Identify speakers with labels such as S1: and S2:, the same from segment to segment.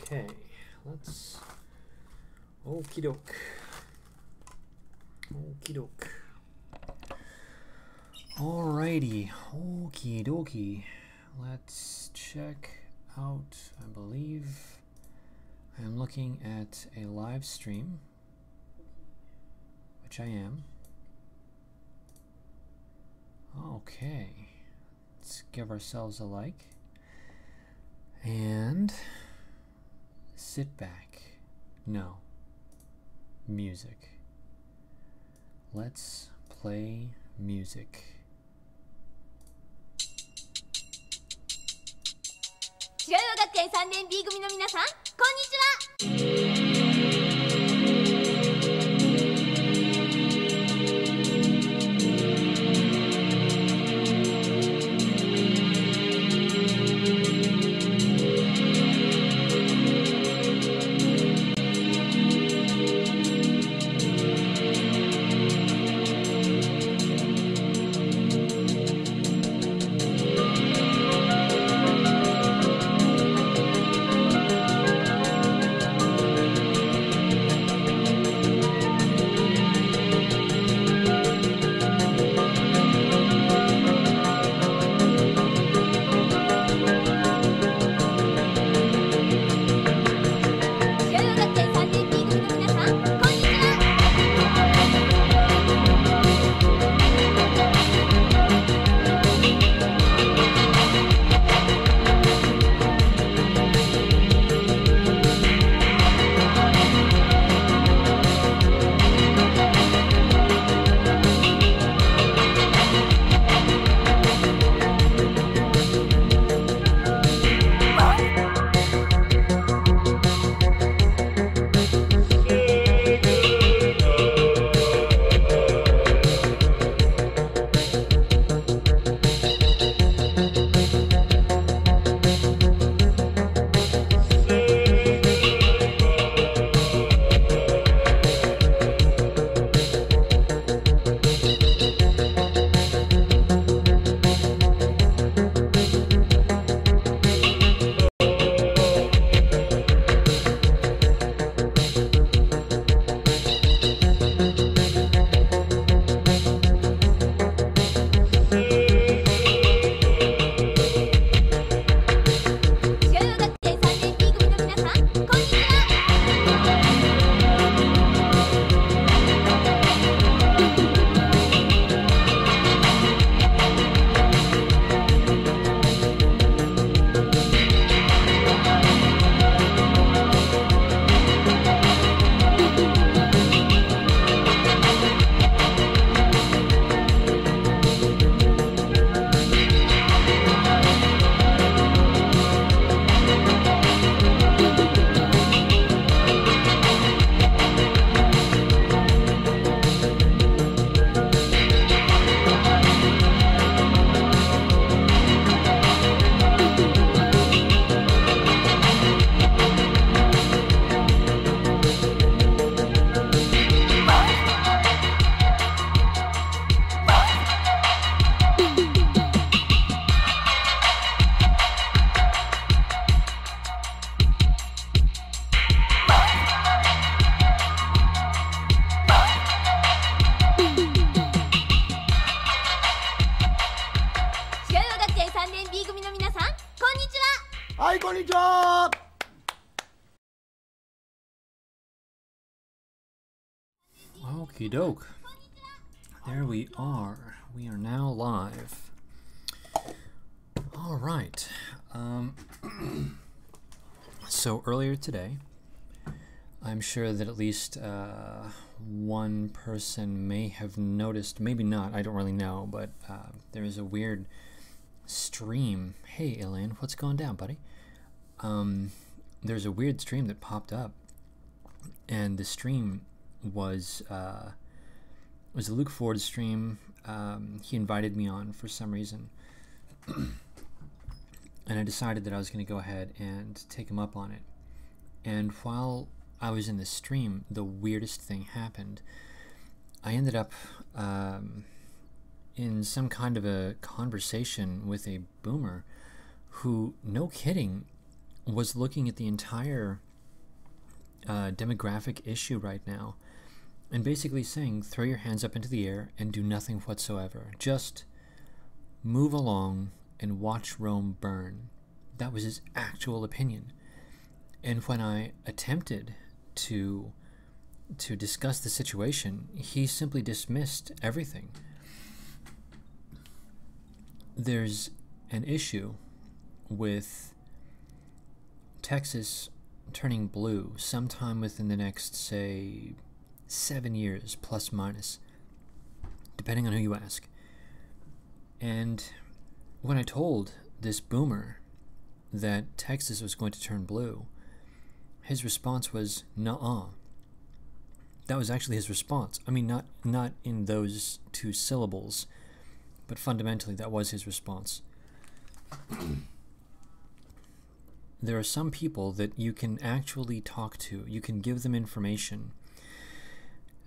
S1: Okay, let's. Okie doke. Okie doke. Alrighty, okie dokie. Let's check out. I believe I'm looking at a live stream, which I am. Okay, let's give ourselves a like and sit back. No, music. Let's play music.
S2: 白岩学園3年 B 組の皆さん、こんにちは。
S1: Okie doke. There we are. We are now live. All right. So earlier today, I'm sure that at least one person may have noticed, maybe not, I don't really know, but there is a weird stream. Hey, Elaine, what's going down, buddy? There's a weird stream that popped up, and the stream was a Luke Ford stream. He invited me on for some reason, and I decided that I was going to go ahead and take him up on it. And while I was in the stream, the weirdest thing happened. I ended up in some kind of a conversation with a boomer who, no kidding, was looking at the entire demographic issue right now and basically saying, throw your hands up into the air and do nothing whatsoever. Just move along and watch Rome burn. That was his actual opinion. And when I attempted to discuss the situation, he simply dismissed everything. There's an issue with Texas turning blue sometime within the next, say, 7 years, plus minus, depending on who you ask. And when I told this boomer that Texas was going to turn blue, his response was, nuh-uh. That was actually his response. I mean, not in those two syllables, but fundamentally that was his response. There are some people that you can actually talk to. You can give them information,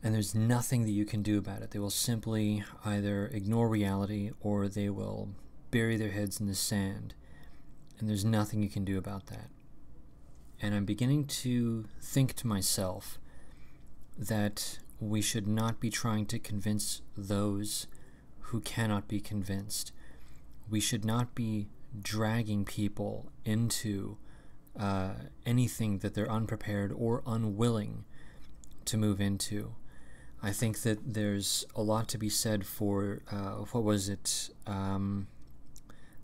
S1: and there's nothing that you can do about it. They will simply either ignore reality or they will bury their heads in the sand, and there's nothing you can do about that. And I'm beginning to think to myself that we should not be trying to convince those who cannot be convinced. We should not be dragging people into anything that they're unprepared or unwilling to move into. I think that there's a lot to be said for,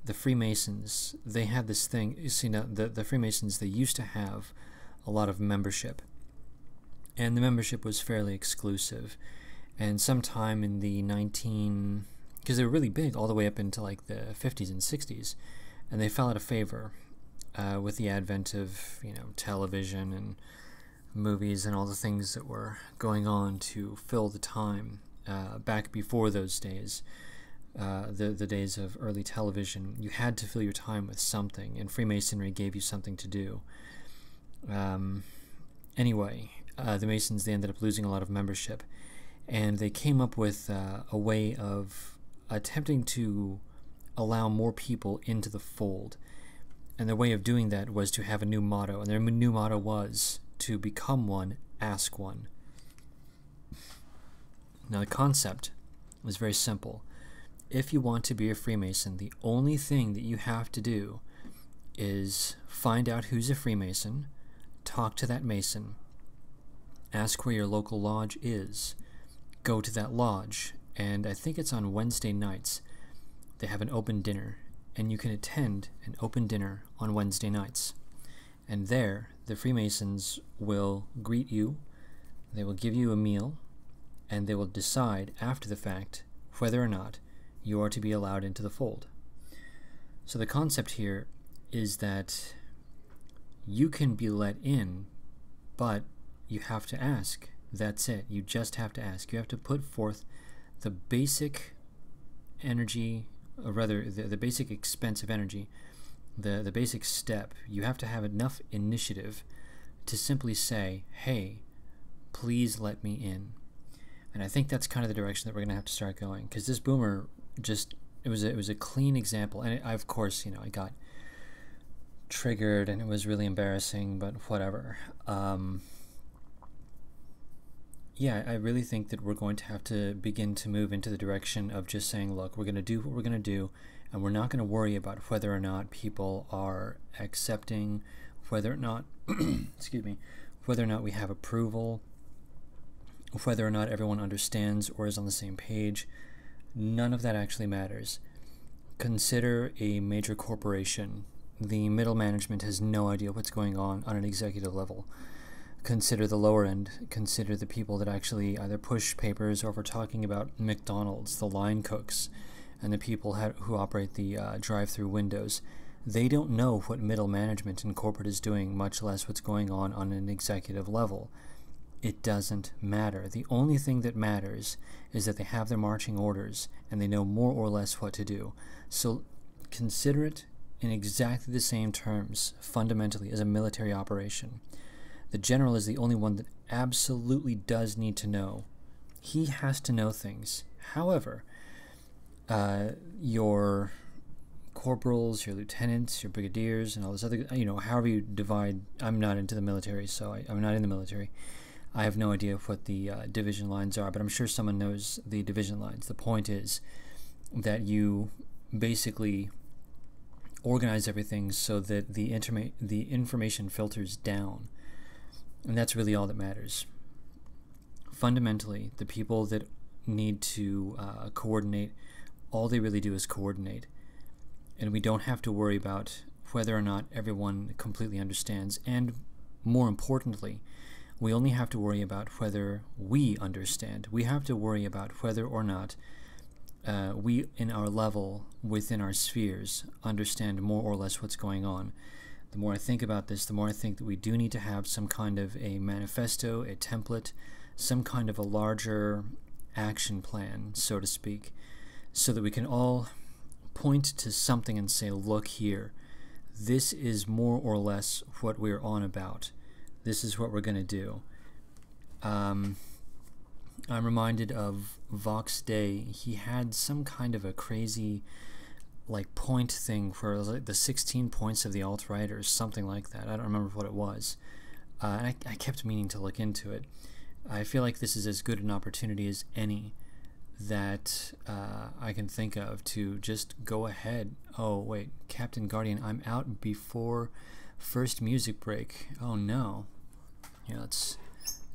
S1: the Freemasons. They had this thing, you see, now the Freemasons, they used to have a lot of membership, and the membership was fairly exclusive. And sometime in the because they were really big all the way up into like the 50s and 60s, and they fell out of favor with the advent of, television and movies and all the things that were going on to fill the time back before those days. The days of early television, you had to fill your time with something, and Freemasonry gave you something to do. Anyway, the Masons, they ended up losing a lot of membership, and they came up with a way of attempting to allow more people into the fold. And their way of doing that was to have a new motto, and their new motto was, to become one, ask one. Now the concept was very simple. If you want to be a Freemason, the only thing that you have to do is find out who's a Freemason, talk to that Mason, ask where your local lodge is, go to that lodge, and I think it's on Wednesday nights. They have an open dinner, and you can attend an open dinner on Wednesday nights. And there, the Freemasons will greet you, they will give you a meal, and they will decide after the fact whether or not you are to be allowed into the fold. So the concept here is that you can be let in, but you have to ask. That's it. You just have to ask. You have to put forth the basic energy, or rather the basic expense of energy, the basic step. You have to have enough initiative to simply say, hey, please let me in. And I think that's kind of the direction that we're going to have to start going, because this boomer just, it was a clean example. And I, of course, I got triggered and it was really embarrassing, but whatever. Yeah, I really think that we're going to have to begin to move into the direction of just saying, look, we're going to do what we're going to do, and we're not going to worry about whether or not people are accepting, whether or not, excuse me, whether or not we have approval, whether or not everyone understands or is on the same page. None of that actually matters. Consider a major corporation. The middle management has no idea what's going on an executive level. Consider the lower end. Consider the people that actually either push papers, or if we're talking about McDonald's, the line cooks, and the people who operate the drive-through windows. They don't know what middle management in corporate is doing, much less what's going on an executive level. It doesn't matter. The only thing that matters is that they have their marching orders and they know more or less what to do. So consider it in exactly the same terms, fundamentally, as a military operation. The general is the only one that absolutely does need to know. He has to know things. However, your corporals, your lieutenants, your brigadiers, and all this other, however you divide. I'm not into the military, so I'm not in the military. I have no idea what the division lines are, but I'm sure someone knows the division lines. The point is that you basically organize everything so that the information filters down, and that's really all that matters. Fundamentally, the people that need to coordinate, all they really do is coordinate, and we don't have to worry about whether or not everyone completely understands, and more importantly, we only have to worry about whether we understand. We have to worry about whether or not we, in our level, within our spheres, understand more or less what's going on. The more I think about this, the more I think that we do need to have some kind of a manifesto, a template, some kind of a larger action plan, so to speak, so that we can all point to something and say, look here, this is more or less what we're on about. This is what we're going to do. I'm reminded of Vox Day. He had some kind of a crazy point thing where it was like the 16 points of the alt-right or something like that. I don't remember what it was. I kept meaning to look into it. I feel like this is as good an opportunity as any that I can think of to just go ahead. Oh wait, Captain Guardian, I'm out before first music break. Oh no. Yeah, let's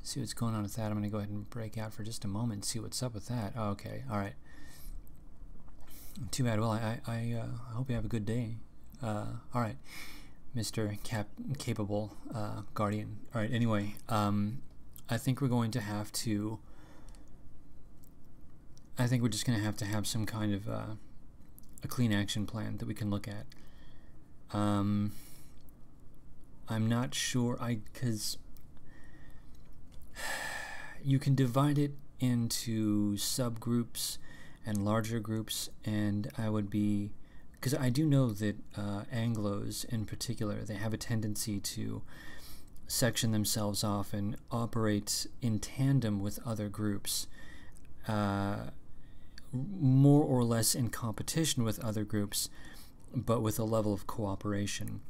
S1: see what's going on with that. I'm going to go ahead and break out for just a moment and see what's up with that. Oh, okay, all right. Too bad. Well, I hope you have a good day. All right, Mr. Capable Guardian. All right, anyway, I think we're going to have to... I think we're just going to have some kind of a clean action plan that we can look at. I'm not sure, because you can divide it into subgroups and larger groups, and I would be, because I do know that Anglos in particular, they have a tendency to section themselves off and operate in tandem with other groups, more or less in competition with other groups, but with a level of cooperation.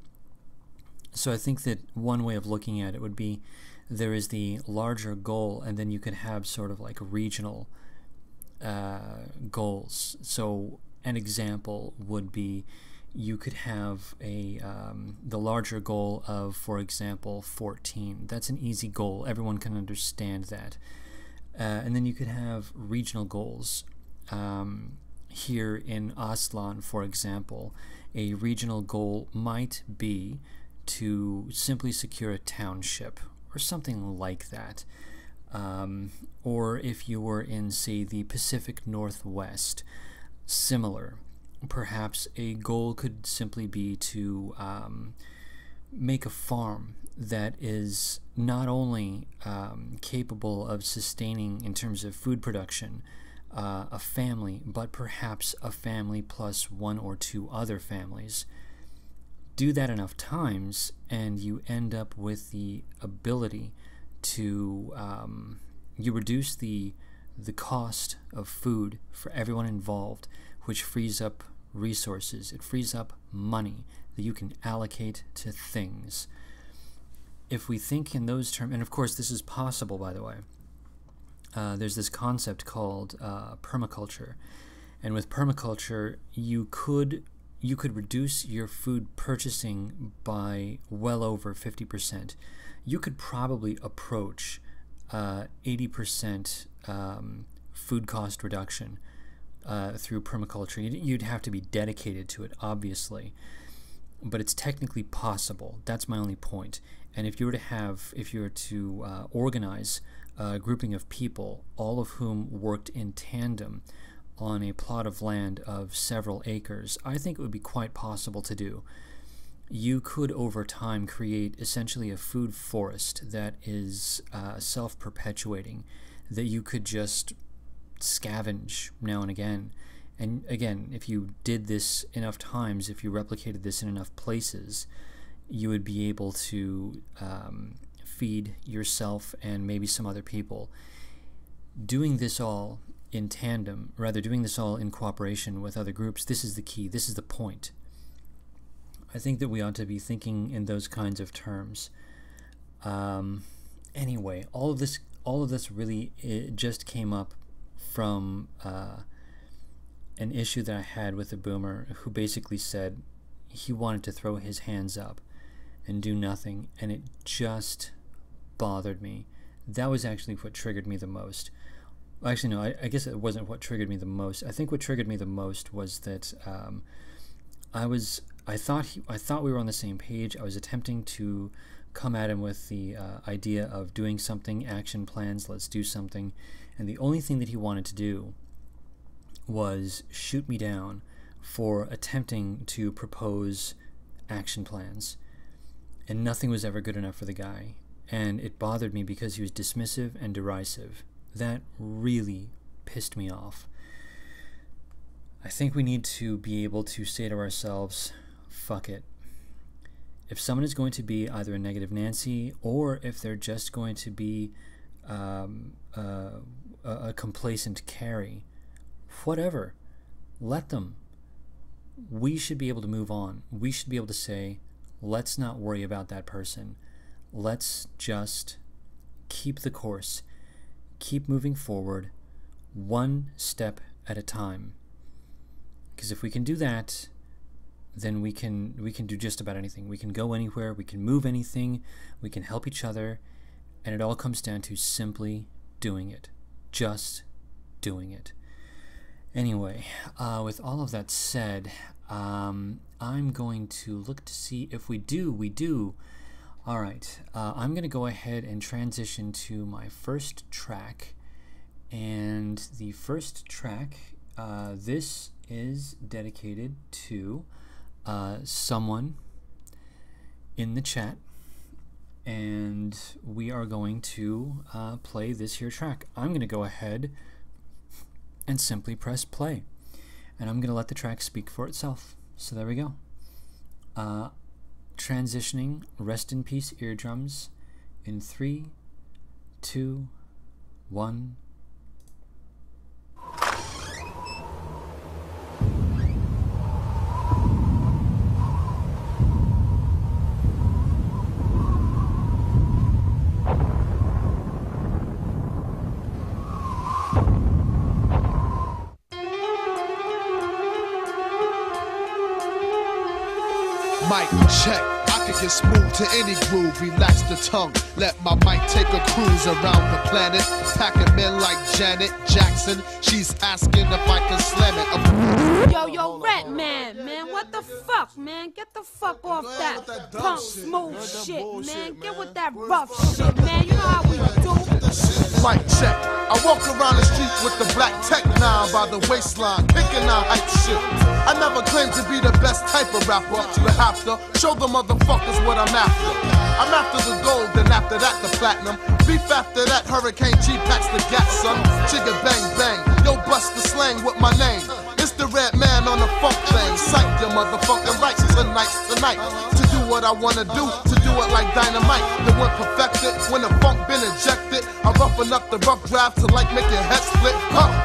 S1: So I think that one way of looking at it would be there is the larger goal, and then you could have sort of like regional goals. So an example would be you could have the larger goal of, for example, 14. That's an easy goal. Everyone can understand that. And then you could have regional goals. Here in Aslan, for example, a regional goal might be to simply secure a township or something like that. Or if you were in, say, the Pacific Northwest, similar. Perhaps a goal could simply be to make a farm that is not only capable of sustaining, in terms of food production, a family, but perhaps a family plus one or two other families. Do that enough times, and you end up with the ability to you reduce the cost of food for everyone involved, which frees up resources. It frees up money that you can allocate to things. If we think in those terms, and of course this is possible, by the way, there's this concept called permaculture, and with permaculture you could reduce your food purchasing by well over 50%. You could probably approach 80% food cost reduction through permaculture. You'd have to be dedicated to it, obviously, but it's technically possible. That's my only point. And if you were to organize a grouping of people, all of whom worked in tandem on a plot of land of several acres, I think it would be quite possible to do. You could, over time, create essentially a food forest that is self-perpetuating, that you could just scavenge now and again. And again, if you did this enough times, if you replicated this in enough places, you would be able to feed yourself and maybe some other people. Doing this all in tandem, rather doing this all in cooperation with other groups, this is the key, this is the point. I think that we ought to be thinking in those kinds of terms. Anyway, all of this really just came up from an issue that I had with a boomer who basically said he wanted to throw his hands up and do nothing, and it just bothered me. That was actually what triggered me the most. Actually, no, I guess it wasn't what triggered me the most. I think what triggered me the most was that I thought we were on the same page. I was attempting to come at him with the idea of doing something, action plans, let's do something, and the only thing that he wanted to do was shoot me down for attempting to propose action plans, and nothing was ever good enough for the guy, and it bothered me because he was dismissive and derisive. That really pissed me off. I think we need to be able to say to ourselves, fuck it. If someone is going to be either a negative Nancy, or if they're just going to be a complacent Carrie, whatever, let them. We should be able to move on. We should be able to say, let's not worry about that person. Let's just keep the course. Keep moving forward, one step at a time. Because if we can do that, then we can do just about anything. We can go anywhere, we can move anything, we can help each other, and it all comes down to simply doing it. Just doing it. Anyway, with all of that said, I'm going to look to see if we do. All right, I'm going to go ahead and transition to my first track. And the first track, this is dedicated to someone in the chat. And we are going to play this here track. I'm going to go ahead and simply press play. And I'm going to let the track speak for itself. So there we go. Transitioning, rest in peace eardrums, in 3, 2, 1.
S3: Mic check. I can get smooth to any groove, relax the tongue. Let my mic take a cruise around the planet. Packing men like Janet Jackson. She's asking if I can slam it.
S4: Yo, Rat Man, what the fuck, man? Get the fuck off that punk smooth shit, man. Get with that rough shit, man. You know how we do.
S3: Mic check. I walk around the street with the black tech 9 by the waistline, kicking out hype shit. I never claimed to be the best type of rapper, but have to show the motherfuckers what I'm after. I'm after the gold, then after that the platinum. Beef after that, Hurricane G packs the gas, son. Chigga bang bang, yo bust the slang with my name. It's the Red Man on the funk thing. Sight your motherfucking rights tonight. To do what I wanna do, to do it like dynamite. The one perfected, when the funk been injected. I roughen up the rough draft to like make your head split.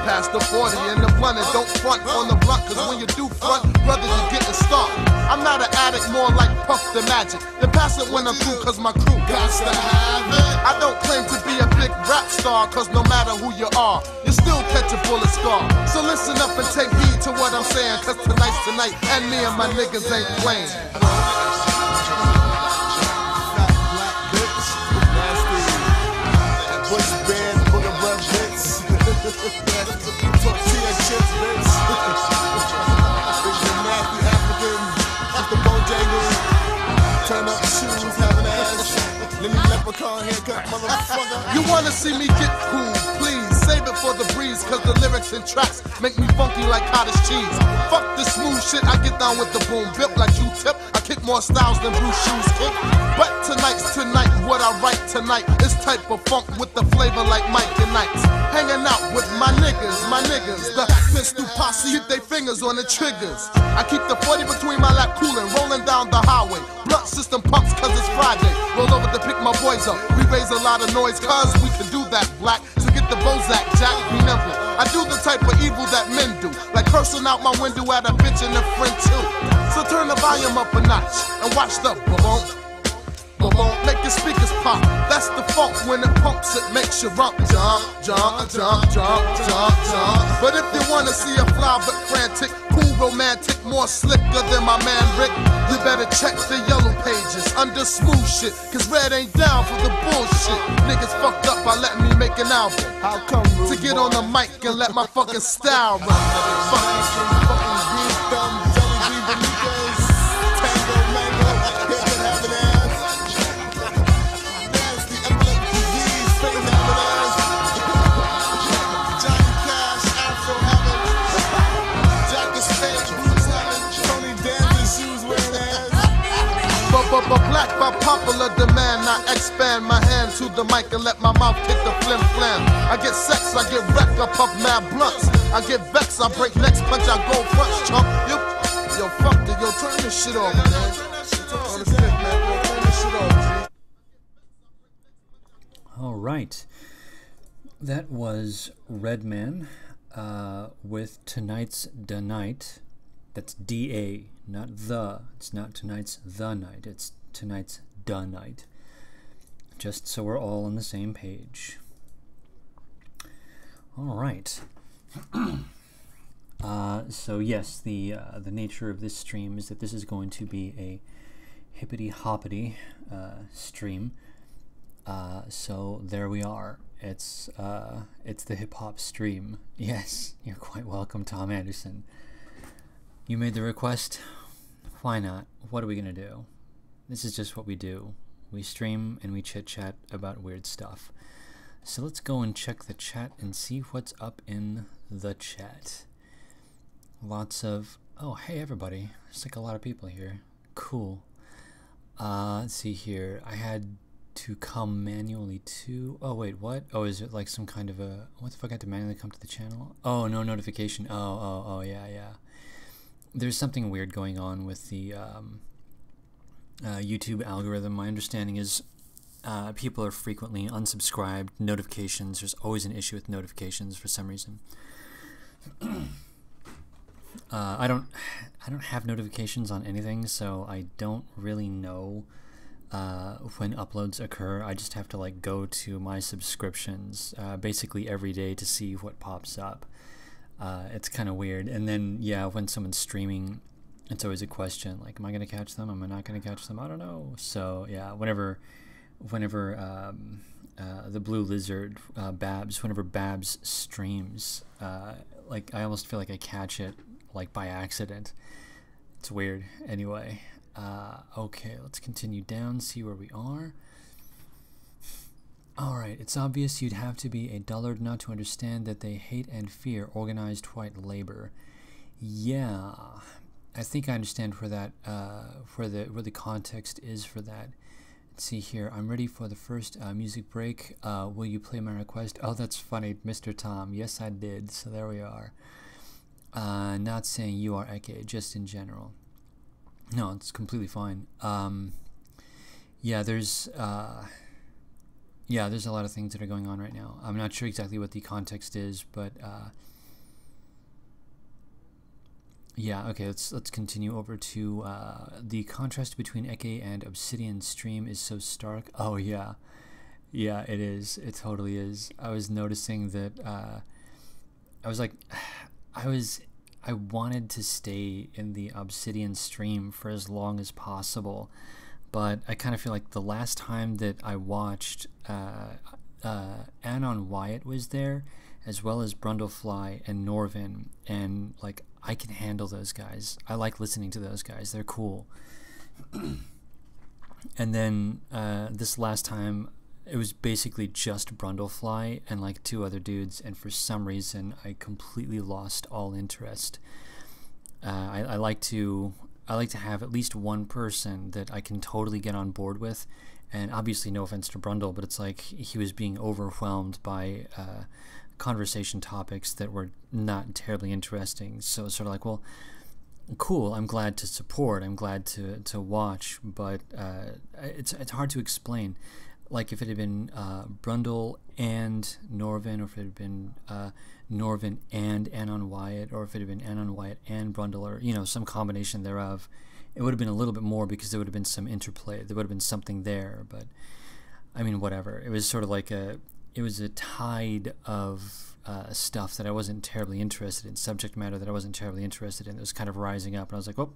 S3: Past the 40 and the blunt, and don't front on the blunt, cause when you do front, brother, you getting started. I'm not an addict, more like Puff the Magic. Then pass it when I'm through, cause my crew got to have it. I don't claim to be a big rap star, cause no matter who you are, you still catch a bullet scar. So listen up and take heed to what I'm saying, cause tonight's tonight, and me and my niggas ain't playing.
S5: Bush band, booger run bits. Tortilla chips bits. Nasty African, with the Bojangles. Turn up the shoes, have an ass. Let me leprechaun haircut, motherfucker.
S3: You wanna see me get cool, please save it for the breeze, cause the lyrics and tracks make me funky like cottage cheese. Fuck this smooth shit, I get down with the boom, built like you tip. I kick more styles than Bruce Shoes kick. But tonight's tonight, what I write tonight is type of funk with the flavor like Mike and Knights. Hanging out with my niggas, the pistol posse, get they fingers on the triggers. I keep the 40 between my lap coolin', rolling down the highway. Blunt system pumps cause it's Friday. Roll over to pick my boys up. We raise a lot of noise cause we can do that, black. So get the Bozak, Jack, be nimble. I do the type of evil that men do, like cursing out my window at a bitch and a friend too. So turn the volume up a notch and watch the boom. Make your speakers pop. That's the funk. When it pumps, it makes you rump, jump, jump, jump, jump, jump, jump. But if you wanna see a fly but frantic, cool, romantic, more slicker than my man Rick, you better check the yellow pages under smooth shit. Cause Red ain't down for the bullshit. Niggas fucked up by letting me make an album.
S5: How come,
S3: To get on the mic and let my fucking style run. But black by popular demand, I expand my hand to the mic and let my mouth hit the flim flam. I get sex, I get wrecked, I puff mad blunts. I get vexed, I break necks, punch, I go front, chump. Yo, fuck it, yo, turn this shit off, man. On the stick, man, yo, turn this shit off, G.
S1: All right. That was Redman with Tonight's Da Night. That's D-A, not the. It's not tonight's the night. It's tonight's da night. Just so we're all on the same page. All right. So yes, the nature of this stream is that this is going to be a hippity hoppity stream. So there we are. It's the hip hop stream. Yes, you're quite welcome, Tom Anderson. You made the request. Why not? What are we gonna do? This is just what we do. We stream and we chit-chat about weird stuff. So let's go and check the chat and see what's up in the chat. Lots of... Oh, hey everybody. There's like a lot of people here. Cool. Let's see here. I had to come manually to... Oh, wait, what? Oh, is it like some kind of a... What the fuck, I had to manually come to the channel? Oh, no notification. Oh, yeah. There's something weird going on with the YouTube algorithm. My understanding is people are frequently unsubscribed. Notifications, there's always an issue with notifications for some reason. I don't have notifications on anything, so I don't really know when uploads occur. I just have to like go to my subscriptions basically every day to see what pops up. It's kind of weird. And then, yeah, when someone's streaming, it's always a question, like, am I going to catch them? Am I not going to catch them? I don't know. So, yeah, whenever the Blue Lizard, Babs, whenever Babs streams, like, I almost feel like I catch it, like, by accident. It's weird. Anyway, okay, let's continue down, see where we are. Alright, it's obvious you'd have to be a dullard not to understand that they hate and fear organized white labor. Yeah, I think I understand where that, where the context is for that. Let's see here. I'm ready for the first music break. Will you play my request? Oh, that's funny, Mr. Tom. Yes, I did. So there we are. Not saying you are Eke, just in general. No, it's completely fine. Yeah, there's a lot of things that are going on right now. I'm not sure exactly what the context is, but yeah, okay, let's continue over to the contrast between Eke and Obsidian Stream is so stark. Oh yeah, it is. It totally is. I was noticing that I was like, I wanted to stay in the Obsidian Stream for as long as possible. But I kind of feel like the last time that I watched, Anon Wyatt was there, as well as Brundlefly and Norvin, and like I can handle those guys. I like listening to those guys. They're cool. And then this last time, it was basically just Brundlefly and like two other dudes, and for some reason I completely lost all interest. I like to have at least one person that I can totally get on board with, and obviously no offense to Brundle, but it's like he was being overwhelmed by conversation topics that were not terribly interesting. So it's sort of like, well, cool, I'm glad to support, I'm glad to watch, but it's hard to explain. like if it had been Brundle and Norvin, or if it had been Norvin and Anon Wyatt, or if it had been Anon Wyatt and Brundle, or, you know, some combination thereof, it would have been a little bit more because there would have been some interplay. There would have been something there, but I mean, whatever. It was sort of like it was a tide of stuff that I wasn't terribly interested in, subject matter that I wasn't terribly interested in. It was kind of rising up, and I was like, oh,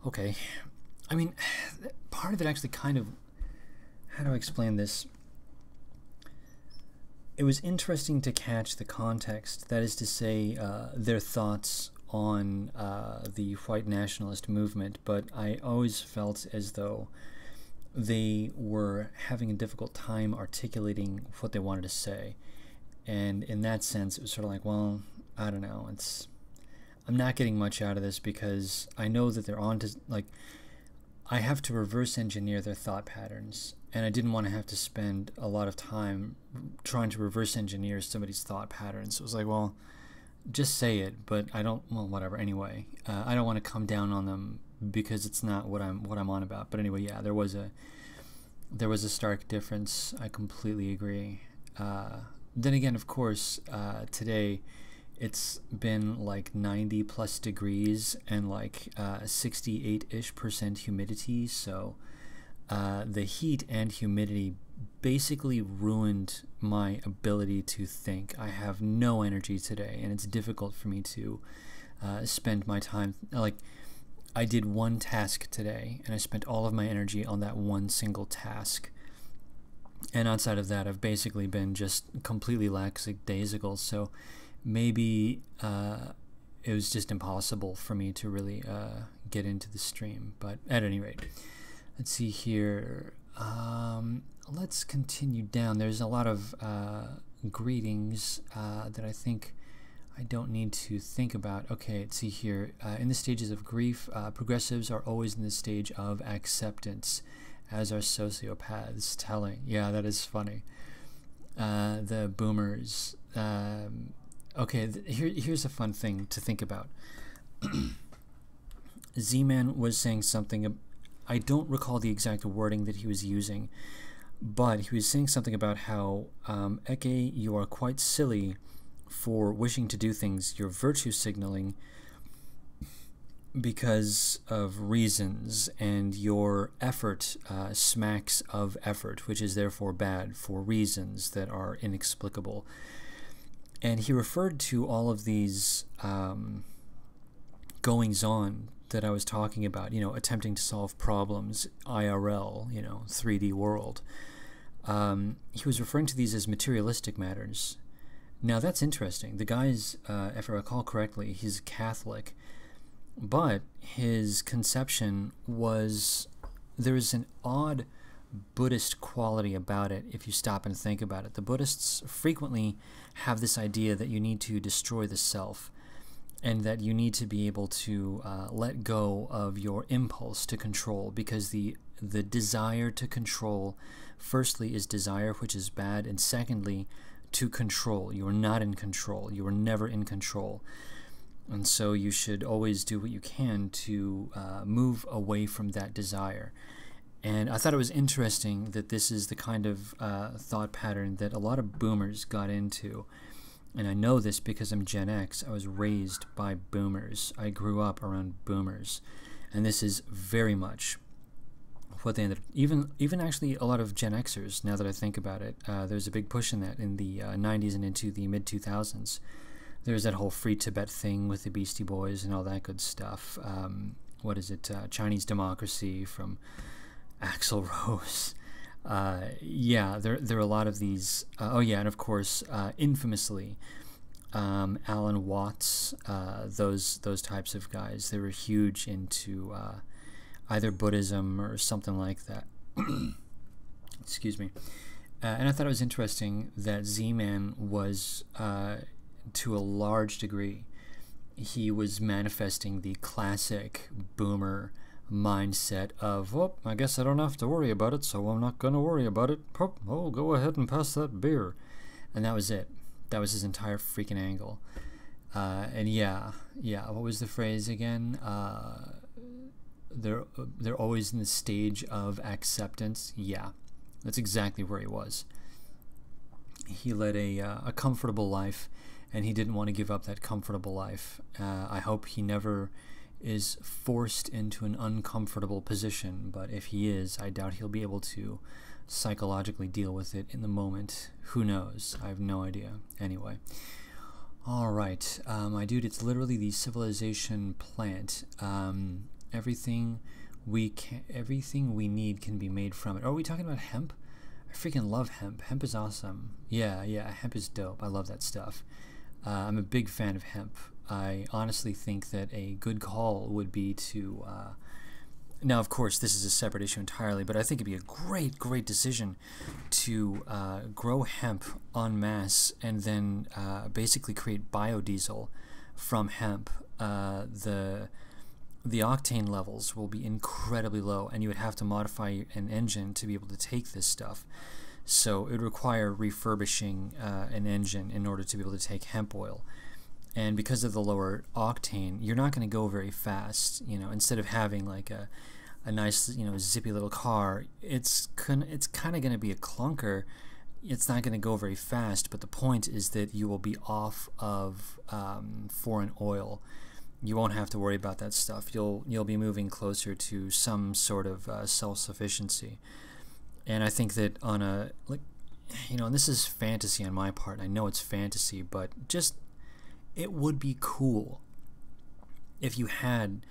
S1: okay. I mean, part of it actually kind of, how do I explain this? It was interesting to catch the context, that is to say, their thoughts on the white nationalist movement, but I always felt as though they were having a difficult time articulating what they wanted to say. And in that sense, it was sort of like, well, I don't know, I'm not getting much out of this because I know that they're on to, like, I have to reverse engineer their thought patterns, and I didn't want to have to spend a lot of time trying to reverse engineer somebody's thought patterns. So it was like, well, just say it, but I don't, well, whatever, anyway. I don't want to come down on them because it's not what I'm on about. But anyway, yeah, there was a stark difference. I completely agree. Then again, of course, today it's been like 90 plus degrees and like 68-ish% humidity, so the heat and humidity basically ruined my ability to think. I have no energy today, and it's difficult for me to spend my time. Like, I did one task today, and I spent all of my energy on that one single task. And outside of that, I've basically been just completely lackadaisical, so maybe it was just impossible for me to really get into the stream. But at any rate, let's see here. Let's continue down. There's a lot of greetings that I think I don't need to think about. Okay, let's see here. In the stages of grief, progressives are always in the stage of acceptance, as are sociopaths. Telling. Yeah, that is funny. The boomers. Okay, here's a fun thing to think about. Z-Man was saying something, I don't recall the exact wording that he was using, but he was saying something about how, Eke, you are quite silly for wishing to do things. You're virtue signaling because of reasons, and your effort smacks of effort, which is therefore bad for reasons that are inexplicable. And he referred to all of these goings-on that I was talking about, you know, attempting to solve problems, IRL, you know, 3D world. He was referring to these as materialistic matters. Now, that's interesting. The guy's, if I recall correctly, he's Catholic, but his conception was, there is an odd Buddhist quality about it if you stop and think about it. The Buddhists frequently have this idea that you need to destroy the self, and that you need to be able to let go of your impulse to control, because the desire to control, firstly, is desire, which is bad, and secondly, to control. You are not in control. You are never in control. And so you should always do what you can to move away from that desire. And I thought it was interesting that this is the kind of thought pattern that a lot of boomers got into. And I know this because I'm Gen X. I was raised by boomers. I grew up around boomers. And this is very much what they ended up, even actually a lot of Gen Xers, now that I think about it. There's a big push in that in the 90s and into the mid-2000s. There's that whole Free Tibet thing with the Beastie Boys and all that good stuff. What is it? Chinese Democracy from Axl Rose. Yeah, there are a lot of these. Oh yeah, and of course, infamously, Alan Watts, those types of guys. They were huge into either Buddhism or something like that. Excuse me. And I thought it was interesting that Z-Man was, to a large degree, he was manifesting the classic boomer mindset of, well, I guess I don't have to worry about it, so I'm not going to worry about it. Oh, go ahead and pass that beer. And that was it. That was his entire freaking angle. And yeah, what was the phrase again? They're always in the stage of acceptance. Yeah, That's exactly where he was. He led a comfortable life, and he didn't want to give up that comfortable life. I hope he never is forced into an uncomfortable position, but if he is, I doubt he'll be able to psychologically deal with it in the moment. Who knows? I have no idea. Anyway. Alright, my dude, it's literally the civilization plant. Everything we need can be made from it. Are we talking about hemp? I freaking love hemp. Hemp is awesome. Yeah, hemp is dope. I love that stuff. I'm a big fan of hemp. I honestly think that a good call would be to... now, of course, this is a separate issue entirely, but I think it'd be a great decision to grow hemp en masse and then basically create biodiesel from hemp. The octane levels will be incredibly low, and you would have to modify an engine to be able to take this stuff. So it would require refurbishing an engine in order to be able to take hemp oil. And because of the lower octane, you're not going to go very fast. You know, instead of having like a nice, you know, zippy little car, it's kind of going to be a clunker. It's not going to go very fast. But the point is that you will be off of foreign oil. You won't have to worry about that stuff. You'll be moving closer to some sort of self-sufficiency. And I think that on a, like, you know, and this is fantasy on my part. I know it's fantasy, but just, it would be cool if you had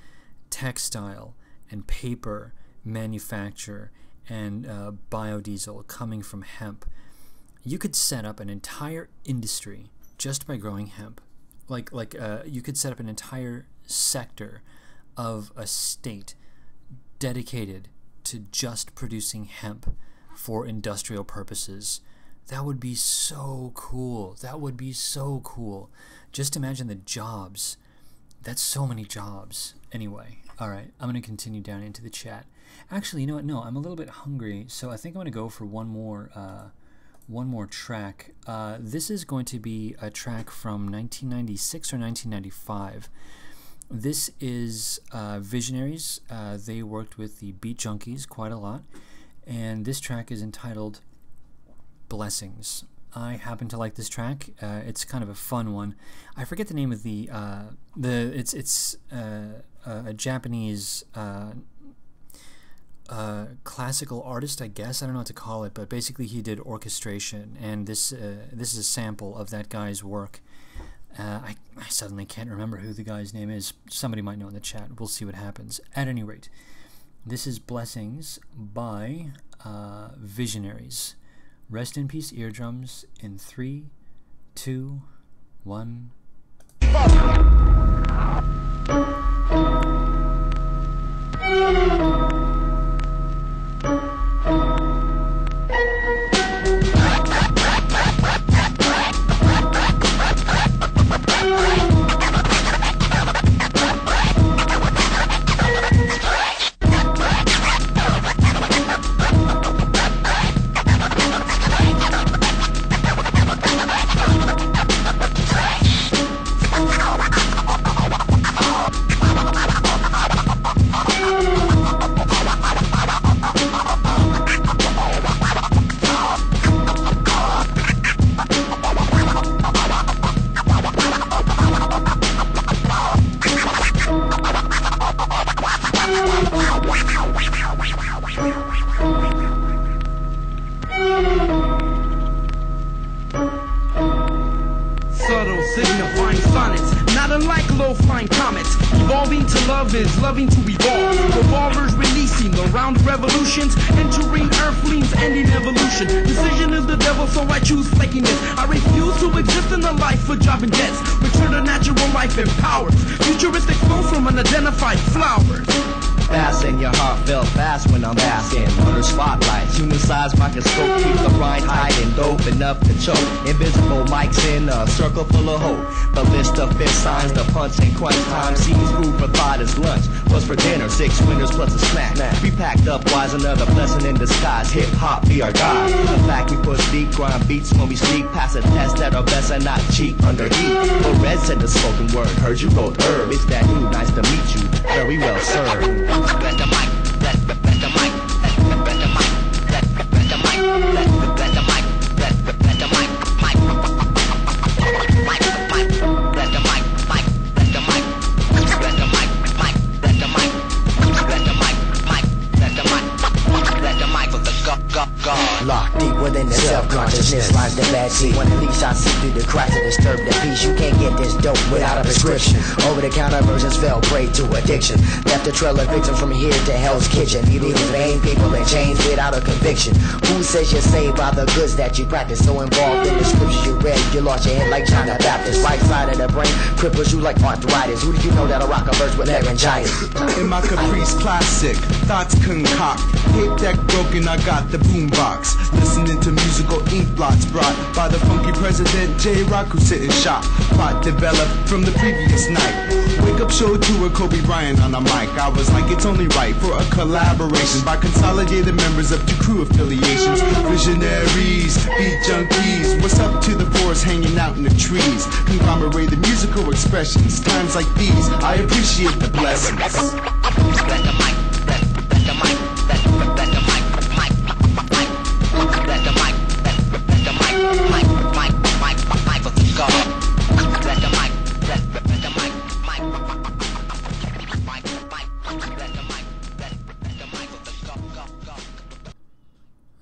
S1: textile and paper manufacture and biodiesel coming from hemp. You could set up an entire industry just by growing hemp. You could set up an entire sector of a state dedicated to just producing hemp for industrial purposes. That would be so cool. That would be so cool. Just imagine the jobs. That's so many jobs. Anyway, alright, I'm going to continue down into the chat. Actually, you know what? No, I'm a little bit hungry, so I think I'm going to go for one more track. This is going to be a track from 1996 or 1995. This is Visionaries. They worked with the Beat Junkies quite a lot, and this track is entitled Blessings. I happen to like this track. It's kind of a fun one. I forget the name of it's a Japanese classical artist, I guess. I don't know what to call it, but basically he did orchestration, and this is a sample of that guy's work. I suddenly can't remember who the guy's name is. Somebody might know in the chat. We'll see what happens. At any rate, this is Blessings by Visionaries. Rest in peace, eardrums, in 3, 2, 1.
S6: Signifying sonnets, not unlike low-flying comets. Evolving to love is loving to evolve. Revolvers releasing the round revolutions, entering earthlings, ending evolution. Decision is the devil, so I choose flakiness. I refuse to exist in the life for job and debts. Return to natural life empowers. Futuristic flows from unidentified flowers.
S7: Fast and your heart felt fast when I'm basking under spotlights. Human-sized microscope keep the rind hiding dope enough to choke. Invisible mics in a circle full of hope. The list of fit signs, the punch and crunch time. Sees food for thought as lunch. What's for dinner? 6 winners plus a snack. We packed up wise, another blessing in disguise. Hip hop be our guide. The fact we push deep, grind beats when we speak. Pass a test that our best and not cheap under heat. But Red said the spoken word. Heard you wrote herb. It's that dude, nice to meet you. Very well served. Bless the mic, bless the mic, bless the mic, bless the mic, Locked deep within the self-consciousness lies the bad seed. When the least I see through the cracks and disturb the peace. You can't get this dope without a prescription. Over-the-counter versions fell prey to addiction. Left a trail of victims from here to Hell's Kitchen. Illegals, vain people in chains without a conviction. Who says you're saved by the goods that you practice? So involved in the scriptures you read, you lost your head like John the Baptist. Right side of the brain cripples you like arthritis. Who do you know that'll rock a verse with laryngitis?
S6: In my Caprice classic, thoughts concoct. Tape deck broken, I got the boombox. Listening to musical ink blots brought by the funky president J-Rock who sit in shop. Plot developed from the previous night. Wake up show tour, Kobe Bryant on a mic. I was like, it's only right for a collaboration by consolidated members of two crew affiliations. Visionaries, beat junkies. What's up to the forest hanging out in the trees? Conglomerate the musical expressions. Times like these, I appreciate the blessings.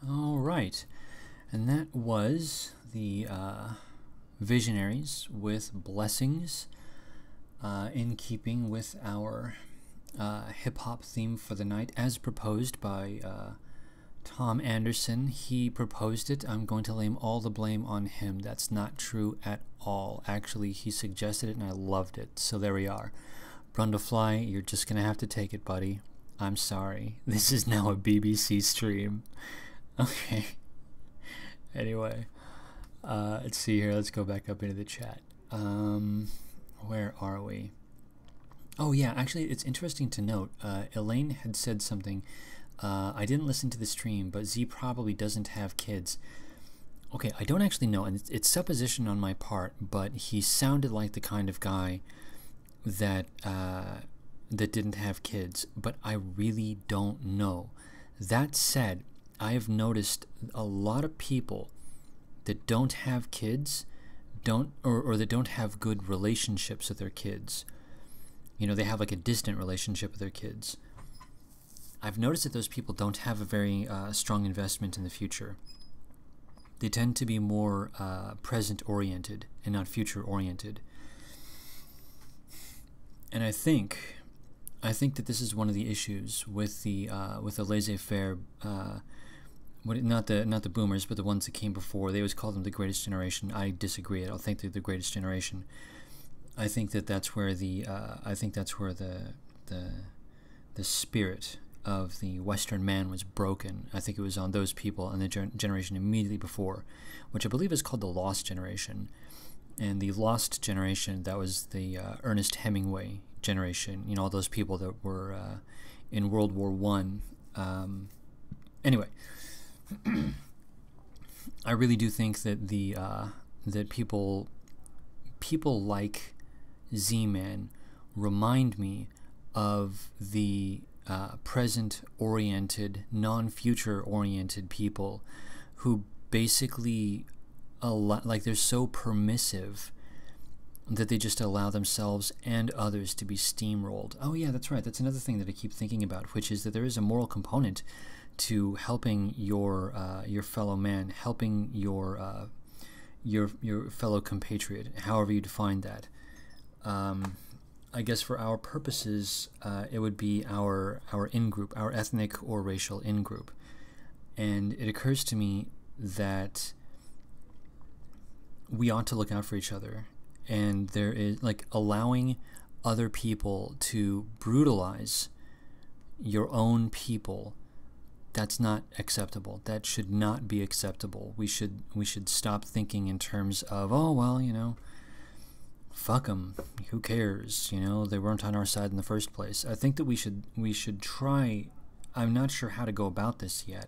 S1: All right, and that was the Visionaries with Blessings, in keeping with our hip-hop theme for the night as proposed by Tom Anderson. He proposed it. I'm going to lay all the blame on him. That's not true at all. Actually, he suggested it and I loved it. So there we are. Brundlefly, you're just going to have to take it, buddy. I'm sorry. This is now a BBC stream. Okay. Anyway, let's see here. Let's go back up into the chat. Where are we? Oh yeah, actually it's interesting to note, Elaine had said something. I didn't listen to the stream, but Z probably doesn't have kids. Okay, I don't actually know, and it's supposition on my part, but he sounded like the kind of guy that that didn't have kids, but I really don't know. That said, I have noticed a lot of people that don't have kids or that don't have good relationships with their kids. You know, they have like a distant relationship with their kids. I've noticed that those people don't have a very strong investment in the future. They tend to be more present-oriented and not future-oriented. And I think that this is one of the issues with the laissez-faire. Not the boomers, but the ones that came before. They always call them the greatest generation. I disagree. I don't think they're the greatest generation. I think that's where the spirit of the Western man was broken. I think it was on those people and the generation immediately before, which I believe is called the Lost Generation. And the Lost Generation, that was the Ernest Hemingway generation. You know, all those people that were in World War I. Anyway, I really do think that that people like Z-Man remind me of the present-oriented, non-future-oriented people who basically they're so permissive that they just allow themselves and others to be steamrolled. Oh yeah, that's right. That's another thing that I keep thinking about, which is that there is a moral component to helping your fellow man, helping your fellow compatriot, however you define that. I guess for our purposes, it would be our in-group, our ethnic or racial in-group. And it occurs to me that we ought to look out for each other. And there is, like, allowing other people to brutalize your own people, that's not acceptable. That should not be acceptable. We should stop thinking in terms of, oh, well, you know, fuck them. Who cares? You know, they weren't on our side in the first place. I think that we should try. I'm not sure how to go about this yet,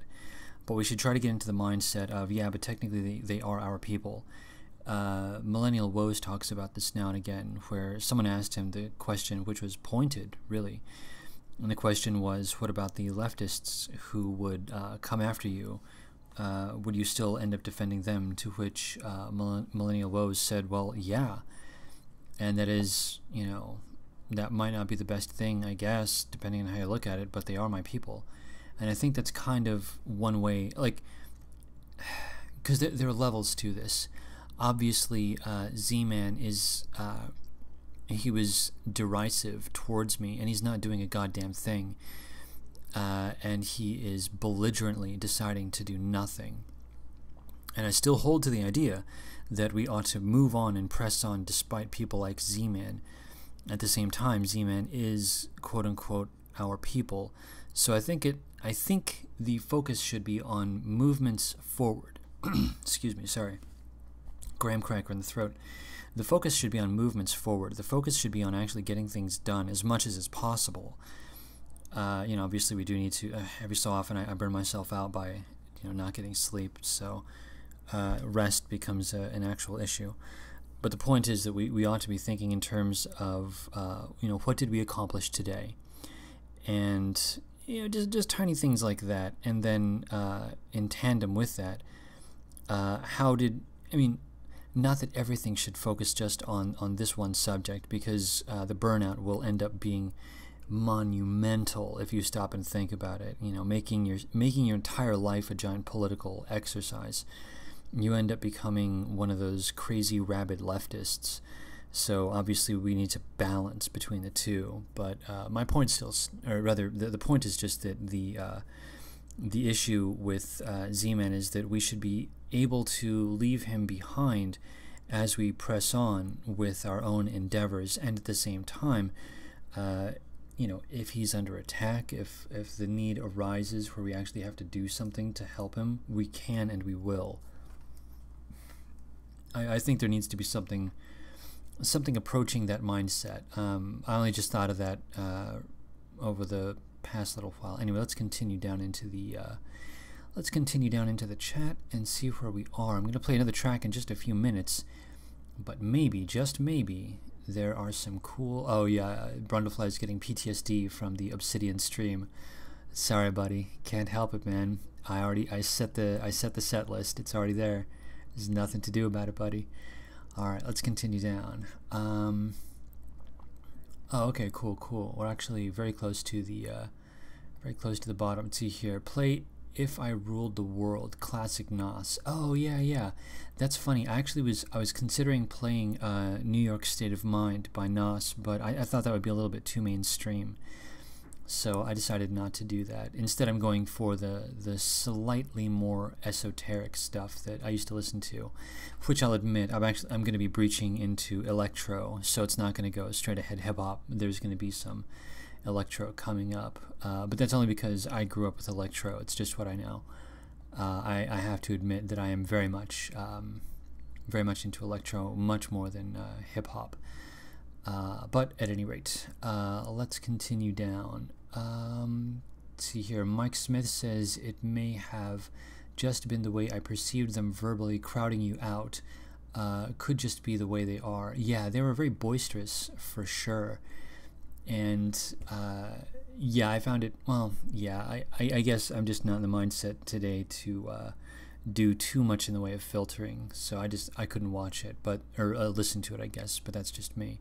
S1: but we should try to get into the mindset of, yeah, but technically they are our people. Millennial Woes talks about this now and again, where someone asked him the question, which was pointed, really. And the question was, what about the leftists who would come after you? Would you still end up defending them? To which Millennial Woes said, well, yeah. And that is, you know, that might not be the best thing, I guess, depending on how you look at it, but they are my people. And I think that's kind of one way, like, because there are levels to this. Obviously, Z-Man is, he was derisive towards me, and he's not doing a goddamn thing. And he is belligerently deciding to do nothing. And I still hold to the idea that we ought to move on and press on despite people like Z-Man. At the same time, Z-Man is quote-unquote our people. So I think the focus should be on movements forward. Excuse me, sorry. Graham cracker in the throat. The focus should be on movements forward. The focus should be on actually getting things done as much as is possible. Obviously we do need to, every so often I burn myself out by, not getting sleep, so rest becomes an actual issue. But the point is that we ought to be thinking in terms of, what did we accomplish today? And, just tiny things like that. And then in tandem with that, not that everything should focus just on this one subject, because the burnout will end up being monumental if you stop and think about it. Making your entire life a giant political exercise. You end up becoming one of those crazy rabid leftists. So obviously we need to balance between the two. But my point still, or rather, the point is just that the issue with Z-Man is that we should be able to leave him behind as we press on with our own endeavors, and at the same time, if he's under attack, if the need arises where we actually have to do something to help him, we can and we will. I think there needs to be something approaching that mindset. I only just thought of that over the past little while. Anyway, let's continue down into the chat and see where we are. I'm going to play another track in just a few minutes, but maybe, just maybe, there are some cool... Oh yeah, Brundlefly's getting PTSD from the Obsidian stream. Sorry, buddy, can't help it, man. I set the set list. It's already there. There's nothing to do about it, buddy. All right, let's continue down. Oh, okay, cool. We're actually very close to the bottom. Let's see here. Play If I Ruled the World, classic Nas. Oh yeah. That's funny. I was considering playing New York State of Mind by Nas, but I thought that would be a little bit too mainstream. So I decided not to do that. Instead, I'm going for the slightly more esoteric stuff that I used to listen to, which I'll admit I'm going to be breaching into electro, so it's not going to go straight ahead hip hop. There's going to be some electro coming up, but that's only because I grew up with electro. It's just what I know. I have to admit that I am very much into electro, much more than hip hop. But at any rate, let's continue down. Let's see here. Mike Smith says it may have just been the way I perceived them verbally crowding you out. Could just be the way they are. Yeah, they were very boisterous for sure. And yeah, I found it, well, yeah, I guess I'm just not in the mindset today to do too much in the way of filtering, so I couldn't watch it, or listen to it, I guess, but that's just me.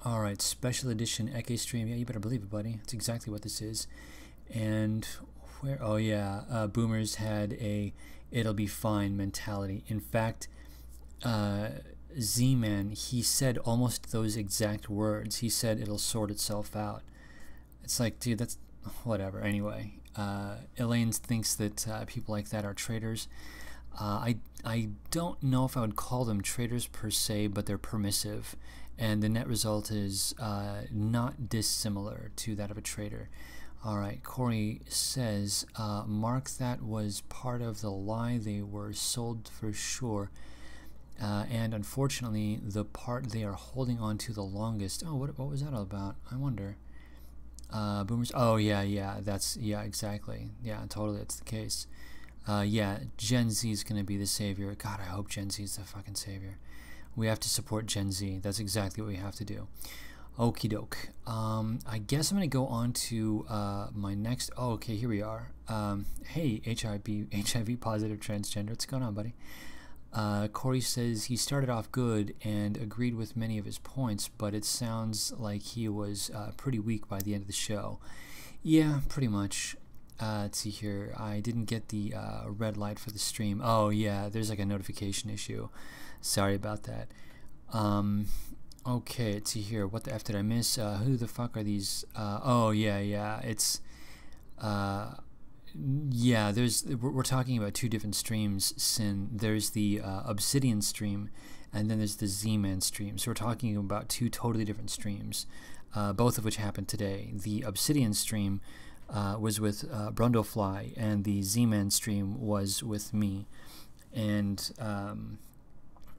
S1: Alright, special edition Eke stream. Yeah, you better believe it, buddy. That's exactly what this is. And where, oh yeah, Boomers had a it'll be fine mentality. In fact, Z-Man, he said almost those exact words. He said it'll sort itself out. It's like, dude, that's whatever. Anyway, Elaine thinks that people like that are traitors. I don't know if I would call them traitors per se, but they're permissive, and the net result is not dissimilar to that of a traitor. Alright, Corey says, Mark, that was part of the lie. They were sold for sure. And unfortunately, the part they are holding on to the longest. Oh, what was that all about? I wonder. Boomers. Oh, yeah, that's, yeah, exactly. Yeah, totally, that's the case. Yeah, Gen Z is going to be the savior. God, I hope Gen Z is the fucking savior. We have to support Gen Z. That's exactly what we have to do. Okie doke. I guess I'm going to go on to my next... Oh, okay, here we are. Hey, HIV positive transgender. What's going on, buddy? Corey says he started off good and agreed with many of his points, but it sounds like he was pretty weak by the end of the show. Yeah, pretty much. let's see here. I didn't get the red light for the stream. Oh yeah, there's like a notification issue. Sorry about that. Okay, let's see here. What the F did I miss? Who the fuck are these? Oh yeah. It's yeah. We're talking about two different streams. There's the Obsidian stream, and then there's the Z-Man stream. So we're talking about two totally different streams, both of which happened today. The Obsidian stream was with Brundlefly, and the Z-Man stream was with me. And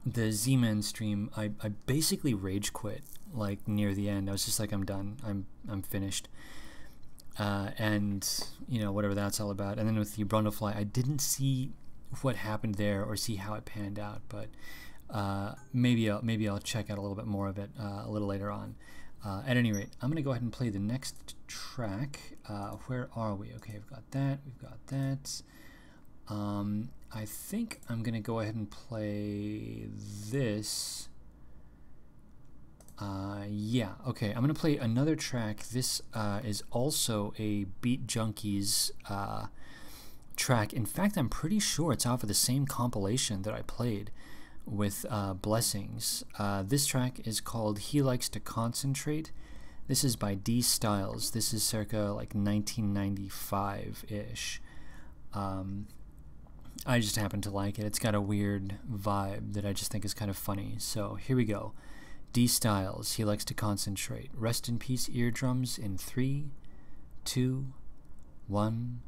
S1: the Z-Man stream, I basically rage quit like near the end. I was just like, I'm done. I'm finished. And you know, whatever that's all about. And then with the Brundlefly, I didn't see what happened there or see how it panned out, but maybe I'll check out a little bit more of it a little later on. At any rate, I'm gonna go ahead and play the next track. Where are we? Okay, we've got that. I think I'm gonna go ahead and play this. Yeah, okay, I'm gonna play another track. This is also a Beat Junkies track. In fact, I'm pretty sure it's off of the same compilation that I played with Blessings. This track is called He Likes to Concentrate. This is by D Styles. This is circa like 1995-ish. I just happen to like it. It's got a weird vibe that I just think is kind of funny. So here we go. D Styles, He Likes to Concentrate. Rest in peace, eardrums, in 3, 2, 1.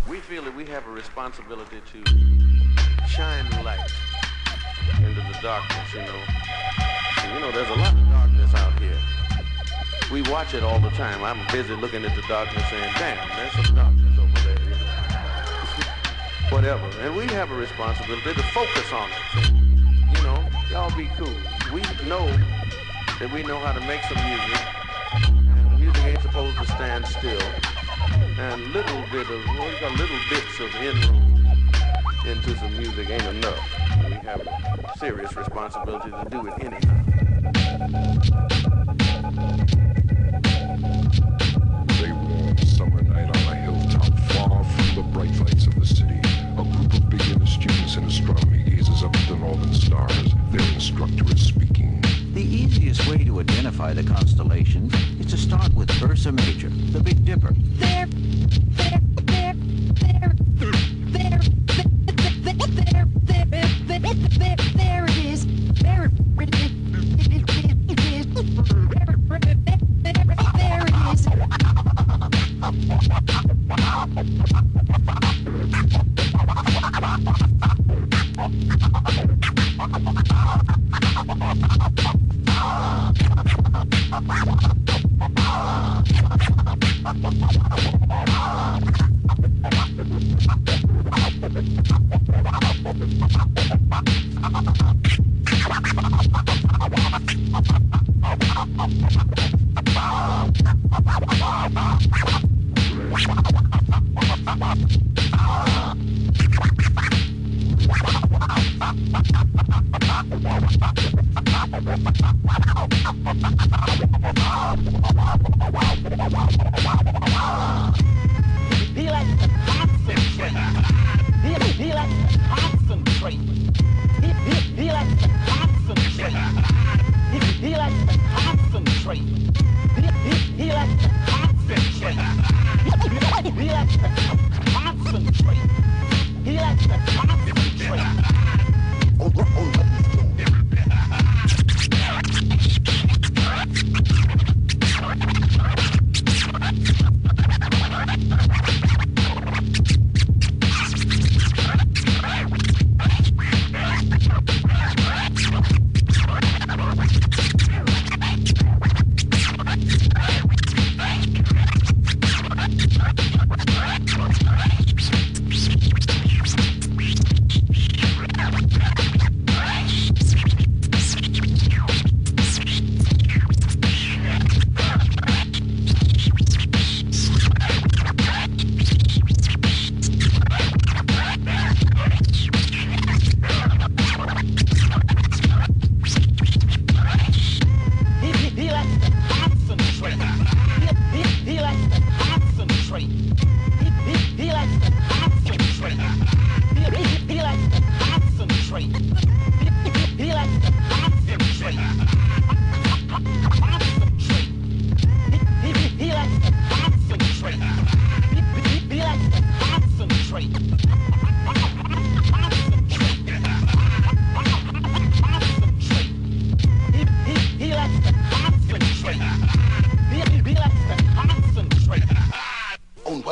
S8: We feel that we have a responsibility to shine light into the darkness, you know. And, you know, there's a lot of darkness out here. We watch it all the time. I'm busy looking at the darkness saying, damn, there's some darkness over there. You know? Whatever. And we have a responsibility to focus on it. So, you know, y'all be cool. We know that we know how to make some music. And music ain't supposed to stand still. And little bits of inroad into some music ain't enough. We have a serious responsibility to do it anyhow.
S9: A warm summer night on a hilltop far from the bright lights of the city, a group of beginner students in astronomy gazes up at the northern stars. Their instructor is speaking.
S10: The easiest way to identify the constellations is to start with Ursa Major, the Big Dipper. There it is. There it is.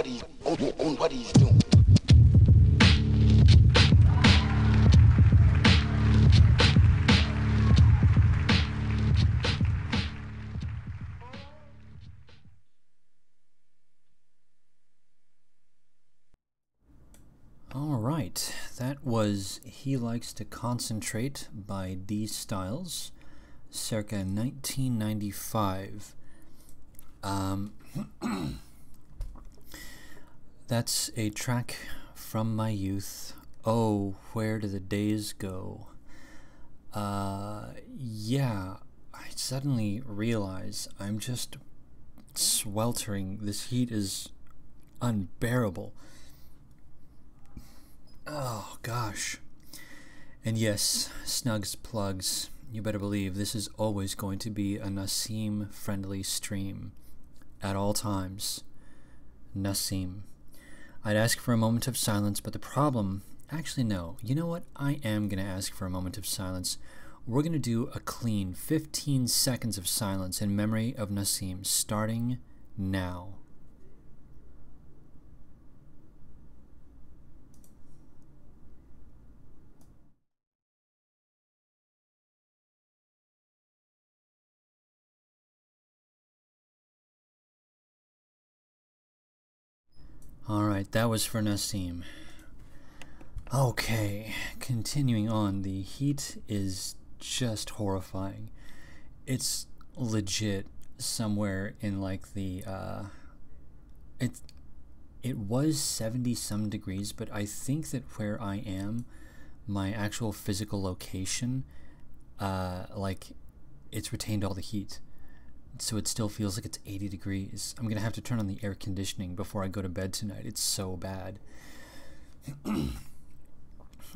S11: what he's doing.
S1: Alright, that was He Likes to Concentrate by D Styles, circa 1995. That's a track from my youth. Oh, where do the days go? Yeah, I suddenly realize I'm just sweltering. This heat is unbearable. Oh, gosh. And yes, Snugs plugs, you better believe this is always going to be a Nassim-friendly stream. At all times. Nassim. I'd ask for a moment of silence, but the problem... Actually, no. You know what? I am going to ask for a moment of silence. We're going to do a clean 15 seconds of silence in memory of Nassim, starting now. Alright, that was for Nassim. Okay, continuing on, the heat is just horrifying. It's legit somewhere in like the, it was 70 some degrees, but I think that where I am, my actual physical location, like, it's retained all the heat. So it still feels like it's 80 degrees. I'm gonna have to turn on the air conditioning before I go to bed tonight. It's so bad.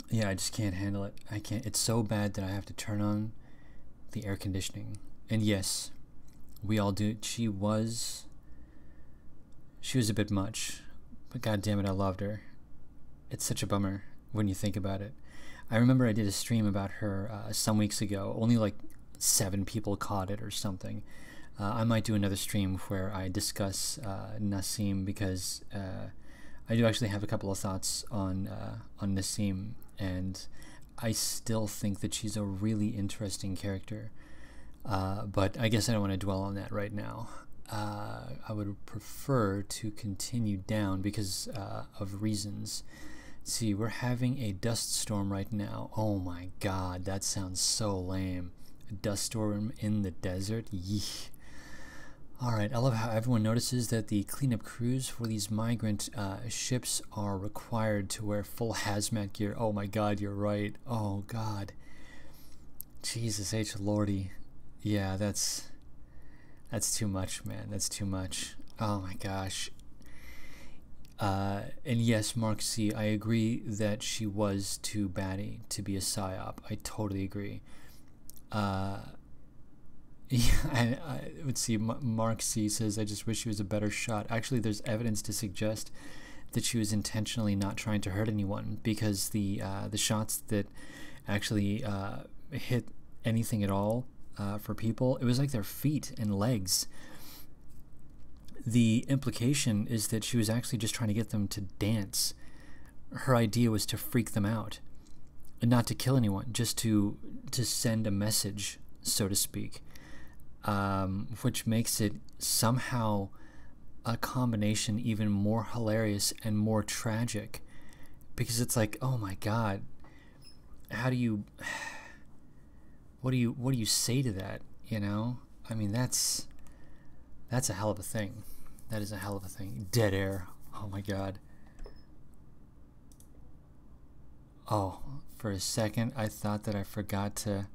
S1: Yeah, I just can't handle it. I can't. It's so bad that I have to turn on the air conditioning. And yes, we all do. She was a bit much, but god damn it, I loved her. It's such a bummer when you think about it. I remember I did a stream about her some weeks ago. Only like 7 people caught it or something. I might do another stream where I discuss Nassim, because I do actually have a couple of thoughts on Nassim, and I still think that she's a really interesting character. But I guess I don't want to dwell on that right now. I would prefer to continue down because of reasons. See, we're having a dust storm right now. Oh my god, that sounds so lame. A dust storm in the desert? Yeesh. Alright, I love how everyone notices that the cleanup crews for these migrant ships are required to wear full hazmat gear. Oh my god, you're right. Oh god. Jesus H. Lordy. Yeah, that's too much, man. That's too much. Oh my gosh. And yes, Mark C., I agree that she was too batty to be a psyop. I totally agree. Yeah, let's see. Mark C. says, I just wish she was a better shot. Actually, there's evidence to suggest that she was intentionally not trying to hurt anyone, because the shots that actually hit anything at all for people, it was like their feet and legs. The implication is that she was actually just trying to get them to dance. Her idea was to freak them out, and not to kill anyone, just to send a message, so to speak. Which makes it somehow a combination even more hilarious and more tragic, because it's like, oh my god, how do you, what do you say to that, you know? I mean, that's a hell of a thing. That is a hell of a thing. Dead air. Oh my god. Oh, for a second I thought that I forgot to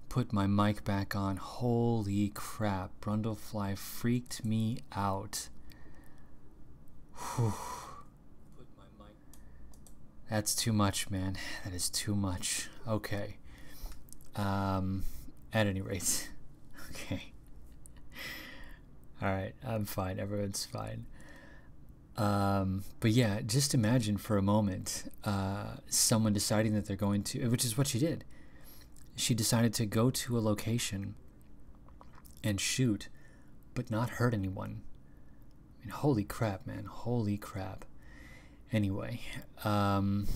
S1: put my mic back on. Holy crap, Brundlefly freaked me out. Whew. That's too much, man. That is too much. Okay. At any rate. Okay. Alright, I'm fine. Everyone's fine. But yeah, just imagine for a moment someone deciding that they're going to, which is what she did. She decided to go to a location and shoot, but not hurt anyone. mean, holy crap, man. Holy crap. Anyway, and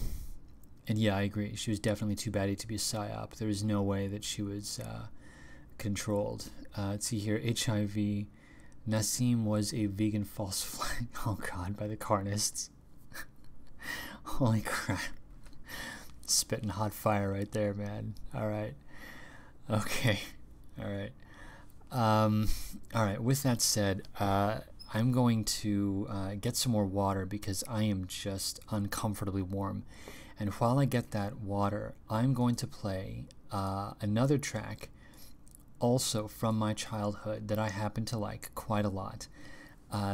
S1: yeah, I agree. She was definitely too batty to be a psyop. There was no way that she was controlled. Let's see here. HIV. Nassim was a vegan false flag. Oh god, by the carnists. Holy crap. Spitting hot fire right there, man. Alright. Okay. Alright. Alright, with that said, I'm going to get some more water because I am just uncomfortably warm. And while I get that water, I'm going to play another track also from my childhood that I happen to like quite a lot.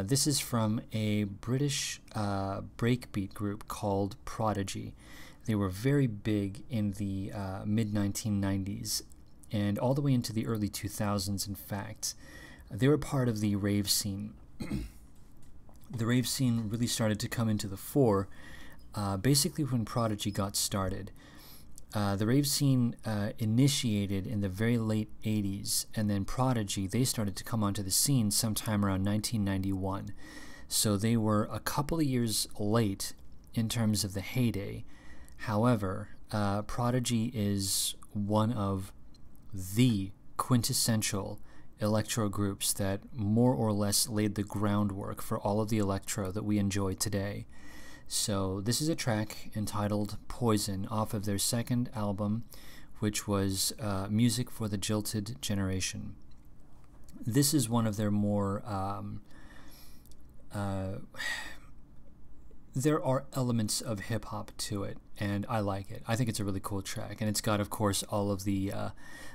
S1: This is from a British breakbeat group called Prodigy. They were very big in the mid-1990s and all the way into the early 2000s, in fact. They were part of the rave scene. The rave scene really started to come into the fore basically when Prodigy got started. The rave scene initiated in the very late 80s, and then Prodigy, they started to come onto the scene sometime around 1991. So they were a couple of years late in terms of the heyday. However, Prodigy is one of the quintessential electro groups that more or less laid the groundwork for all of the electro that we enjoy today. So this is a track entitled Poison off of their second album, which was Music for the Jilted Generation. This is one of their more there are elements of hip-hop to it, and I like it. I think it's a really cool track, and it's got, of course, all of the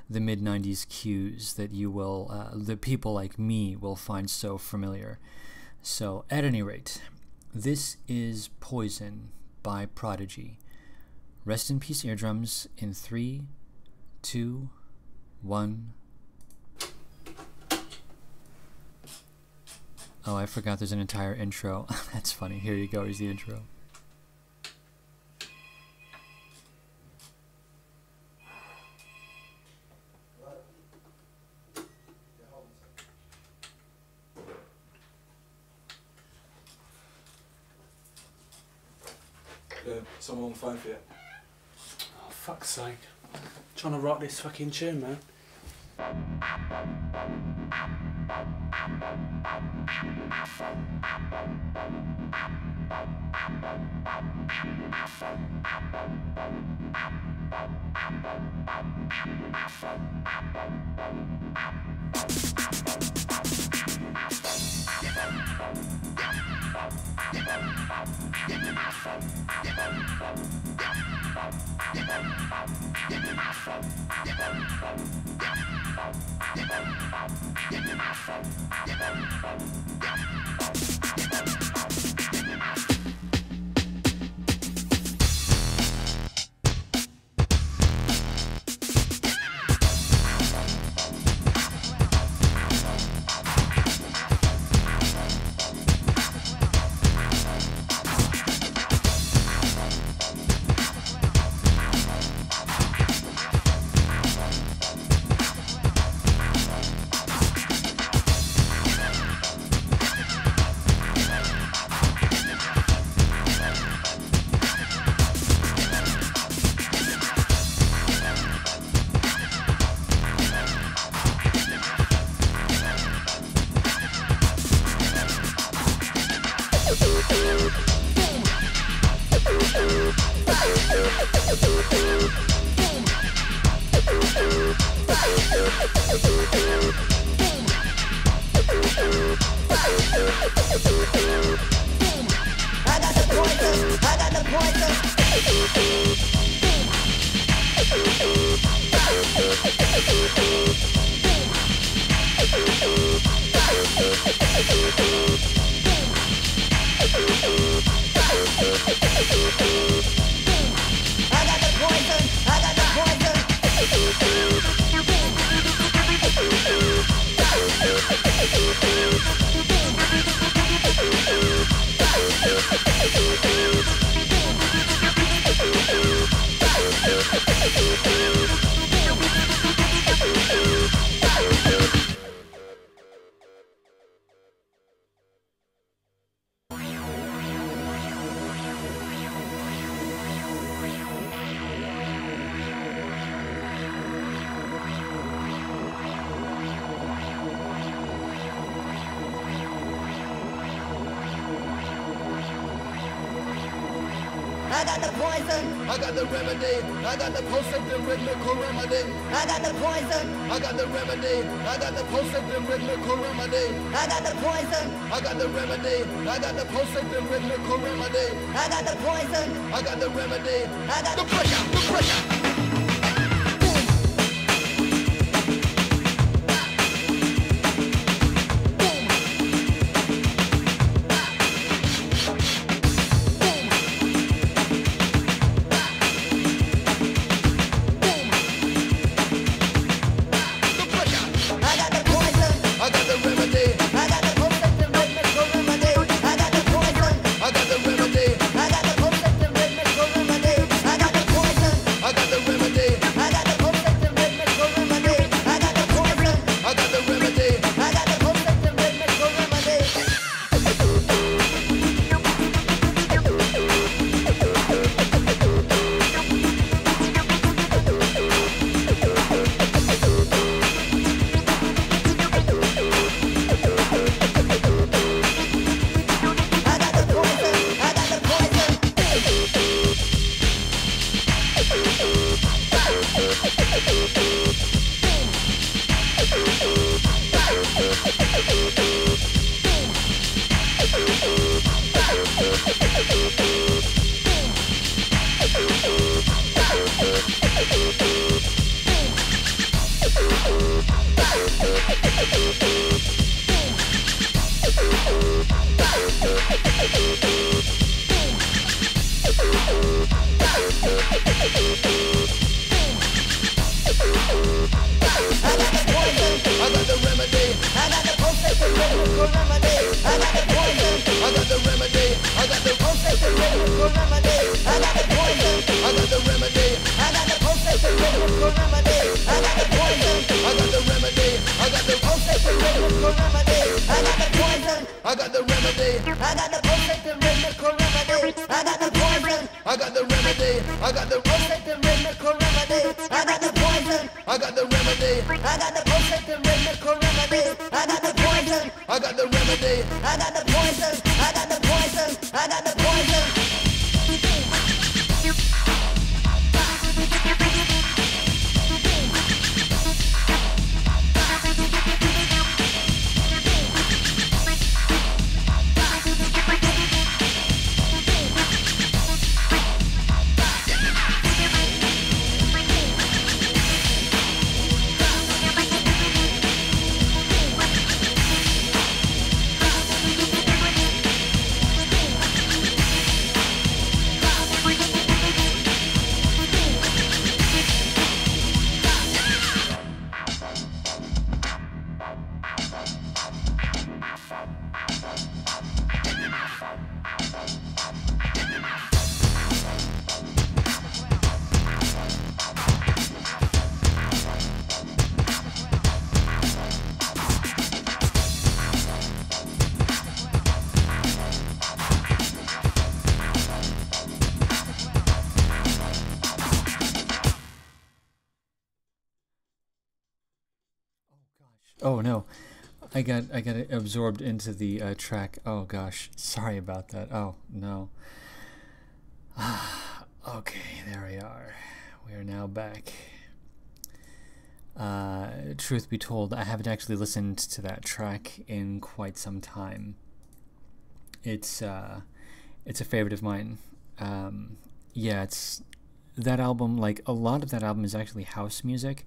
S1: mid-90s cues that you will, the people like me will find so familiar. So, at any rate, this is Poison by Prodigy. Rest in peace, eardrums, in 3, 2, 1... Oh, I forgot there's an entire intro. That's funny. Here you go. Here's the intro.
S12: Someone on the phone for you? Oh, fuck's sake. I'm trying to write this fucking tune, man.
S13: I got the poison.
S11: I got the poison.
S3: I got the remedy. I got the pulsating rhythmical remedy.
S11: I got the poison.
S3: I got the remedy. I got the pulsating rhythmical remedy.
S11: I got the poison.
S3: I got the remedy. I got the pulsating rhythmical remedy.
S11: I got the poison.
S3: I got the remedy.
S11: I got
S3: the breakout. The breakout.
S1: Oh no, I got absorbed into the track. Oh gosh, sorry about that. Oh no. Okay, there we are. We are now back. Truth be told, I haven't actually listened to that track in quite some time. It's a favorite of mine. Yeah, it's that album. Like a lot of that album is actually house music,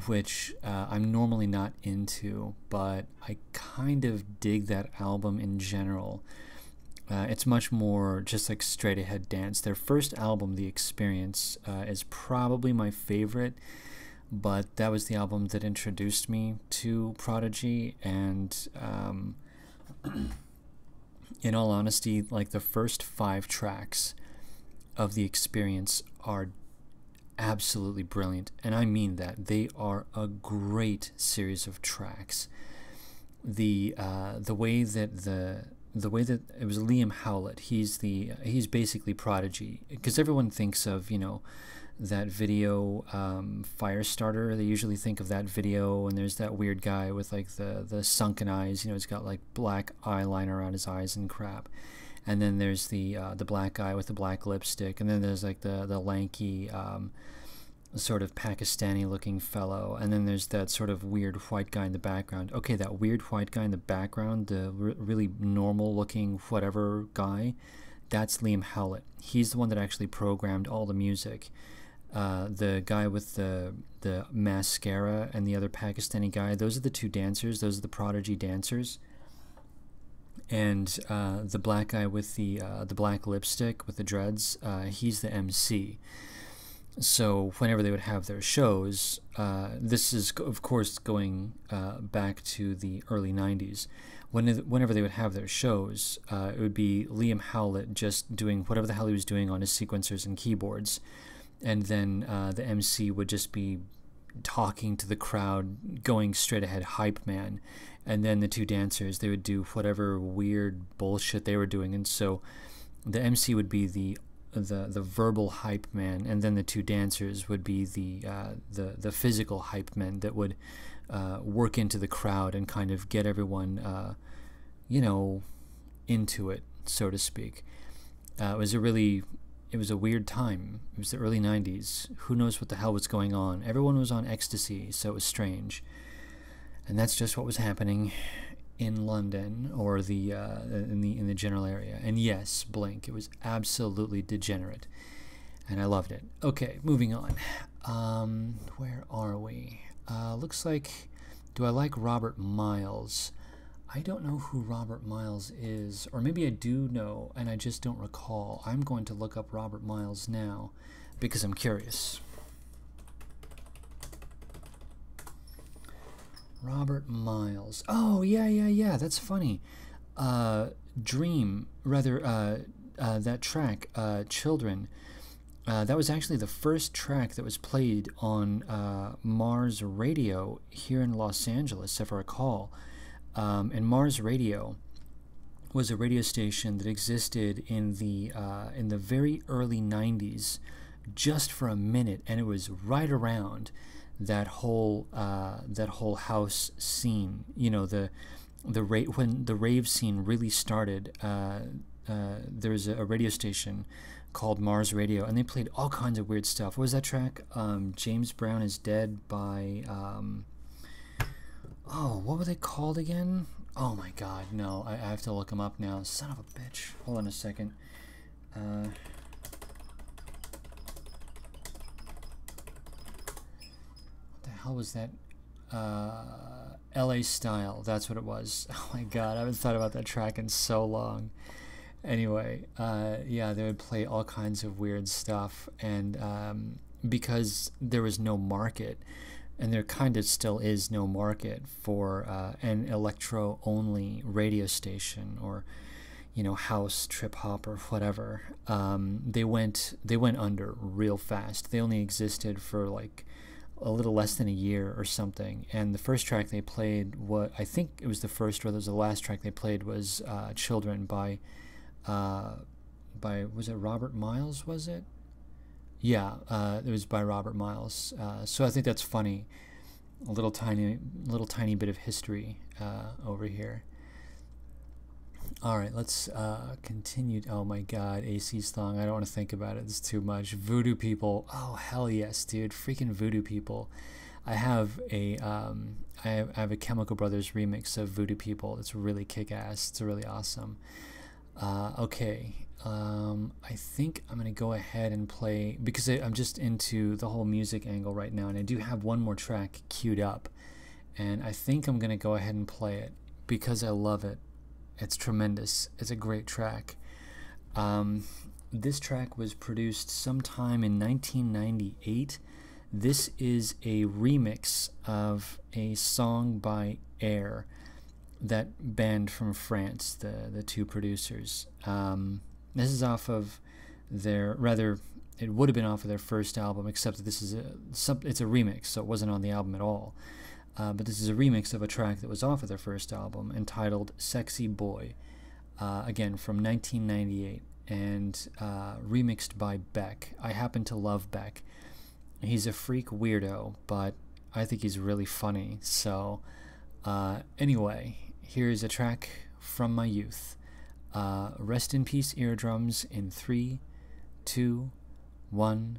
S1: which I'm normally not into, but I kind of dig that album in general. It's much more just like straight ahead dance. Their first album, The Experience, is probably my favorite, but that was the album that introduced me to Prodigy, and in all honesty, like the first 5 tracks of The Experience are absolutely brilliant, and I mean that. They are a great series of tracks. The way that it was Liam Howlett. He's basically Prodigy, because everyone thinks of, you know, that video Firestarter. They usually think of that video, and there's that weird guy with like the sunken eyes. You know, he's got like black eyeliner around his eyes and crap. and then there's the black guy with the black lipstick, and then there's like the lanky sort of Pakistani looking fellow, and then there's that sort of weird white guy in the background. Okay, that weird white guy in the background, the really normal looking whatever guy, that's Liam Howlett. He's the one that actually programmed all the music. The guy with the mascara and the other Pakistani guy, those are the two dancers. Those are the Prodigy dancers. And the black guy with the black lipstick with the dreads, he's the MC. So whenever they would have their shows, this is of course going back to the early 90s. Whenever they would have their shows, it would be Liam Howlett just doing whatever the hell he was doing on his sequencers and keyboards. And then the MC would just be talking to the crowd, going straight ahead, hype man. And then the two dancers, they would do whatever weird bullshit they were doing. And so the MC would be the verbal hype man, and then the two dancers would be the physical hype men that would work into the crowd and kind of get everyone, into it, so to speak. It was a weird time. It was the early 90s. Who knows what the hell was going on? Everyone was on ecstasy, so it was strange. And that's just what was happening in London, or in the general area. And yes, Blink, it was absolutely degenerate, and I loved it. Okay, moving on. Where are we? Looks like, do I like Robert Miles? I don't know who Robert Miles is, or maybe I do know and I just don't recall. I'm going to look up Robert Miles now because I'm curious. Robert Miles. Oh, yeah, that's funny. Dream, rather, that track, Children, that was actually the first track that was played on Mars Radio here in Los Angeles, if I recall. And Mars Radio was a radio station that existed in the very early 90s, just for a minute, and it was right around that whole house scene. You know, when the rave scene really started. There was a radio station called Mars Radio, and they played all kinds of weird stuff. What was that track? James Brown is Dead by what were they called again? Oh my god, no, I have to look them up now. Son of a bitch. Hold on a second. What the hell was that? LA Style, that's what it was. Oh my god, I haven't thought about that track in so long. Anyway, yeah, they would play all kinds of weird stuff, and because there was no market, and there kind of still is no market for an electro-only radio station, or house, trip hop, or whatever. They went under real fast. They only existed for like a little less than a year or something. And the first track they played, I think it was the first, or it was the last track they played, was Children by was it Robert Miles, was it? Yeah, it was by Robert Miles. So I think that's funny. A little tiny bit of history over here. All right, let's continue. Oh my god, AC's song. I don't want to think about it. It's too much. Voodoo People. Oh hell yes, dude. Freaking Voodoo People. I have a Chemical Brothers remix of Voodoo People. It's really kick-ass. It's really awesome. Okay. I think I'm going to go ahead and play, because I'm just into the whole music angle right now, and I do have one more track queued up, and I think I'm going to go ahead and play it because I love it. It's tremendous. It's a great track. This track was produced sometime in 1998. This is a remix of a song by Air, that band from France, the two producers. This is off of their, rather, it would have been off of their first album, except that this is it's a remix, so it wasn't on the album at all. But this is a remix of a track that was off of their first album, entitled Sexy Boy, again from 1998, and remixed by Beck. I happen to love Beck. He's a freak weirdo, but I think he's really funny. So anyway, here's a track from my youth. Rest in peace, eardrums, in 3, 2, 1.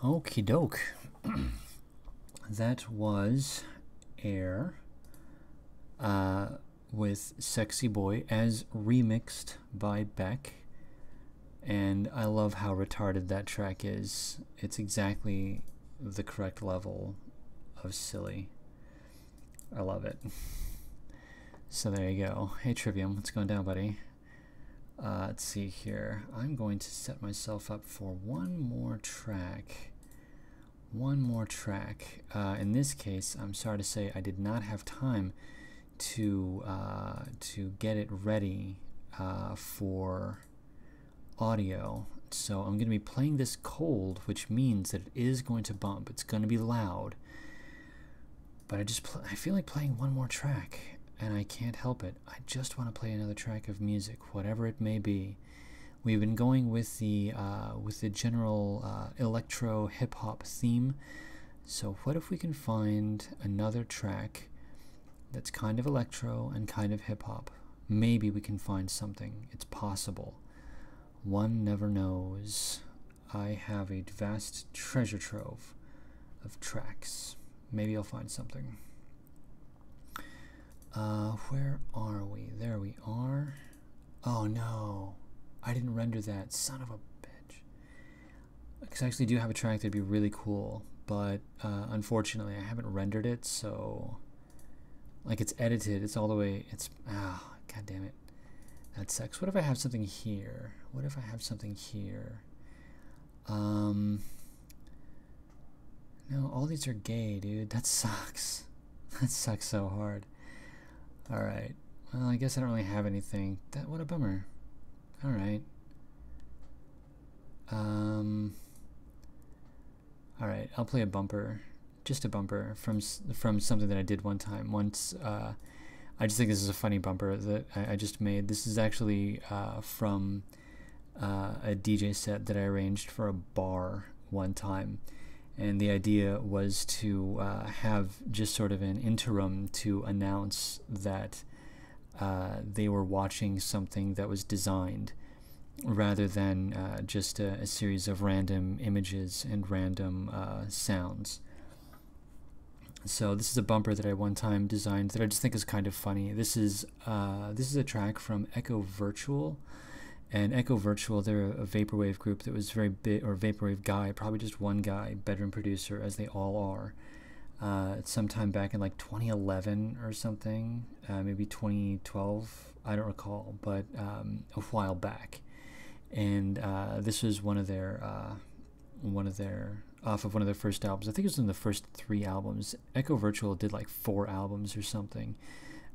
S1: Okie doke. That was Air with Sexy Boy as remixed by Beck. And I love how retarded that track is. It's exactly the correct level of silly. I love it. So there you go. Hey Trivium, what's going down, buddy? Let's see here. I'm going to set myself up for one more track. In this case, I'm sorry to say I did not have time to get it ready for audio. So I'm going to be playing this cold, which means that it is going to bump. It's going to be loud. But I feel like playing one more track, and I can't help it. I just want to play another track of music, whatever it may be. We've been going with the general electro hip hop theme. So what if we can find another track that's kind of electro and kind of hip hop? Maybe we can find something. It's possible. One never knows. I have a vast treasure trove of tracks. Maybe I'll find something. Where are we? There we are. Oh no, I didn't render that. Son of a bitch. Because I actually do have a track that'd be really cool, but unfortunately I haven't rendered it, so like it's edited, it's all the way, it's, god damn it. That sucks. What if I have something here? No, all these are gay, dude. That sucks. That sucks so hard. Alright. Well, I guess I don't really have anything. What a bummer. Alright. Alright, I'll play a bumper. Just a bumper from something that I did one time. Once, I just think this is a funny bumper that I just made. This is actually from a DJ set that I arranged for a bar one time. And the idea was to have just sort of an interim to announce that they were watching something that was designed, rather than just a series of random images and random sounds. So this is a bumper that I one time designed that I just think is kind of funny. This is a track from Echo Virtual. And Echo Virtual, they're a vaporwave group that was very big, or vaporwave guy, probably just one guy, bedroom producer, as they all are. Sometime back in like 2011 or something, maybe 2012, I don't recall, but a while back. And this was one of their off of one of their first albums. I think it was in the first 3 albums. Echo Virtual did like 4 albums or something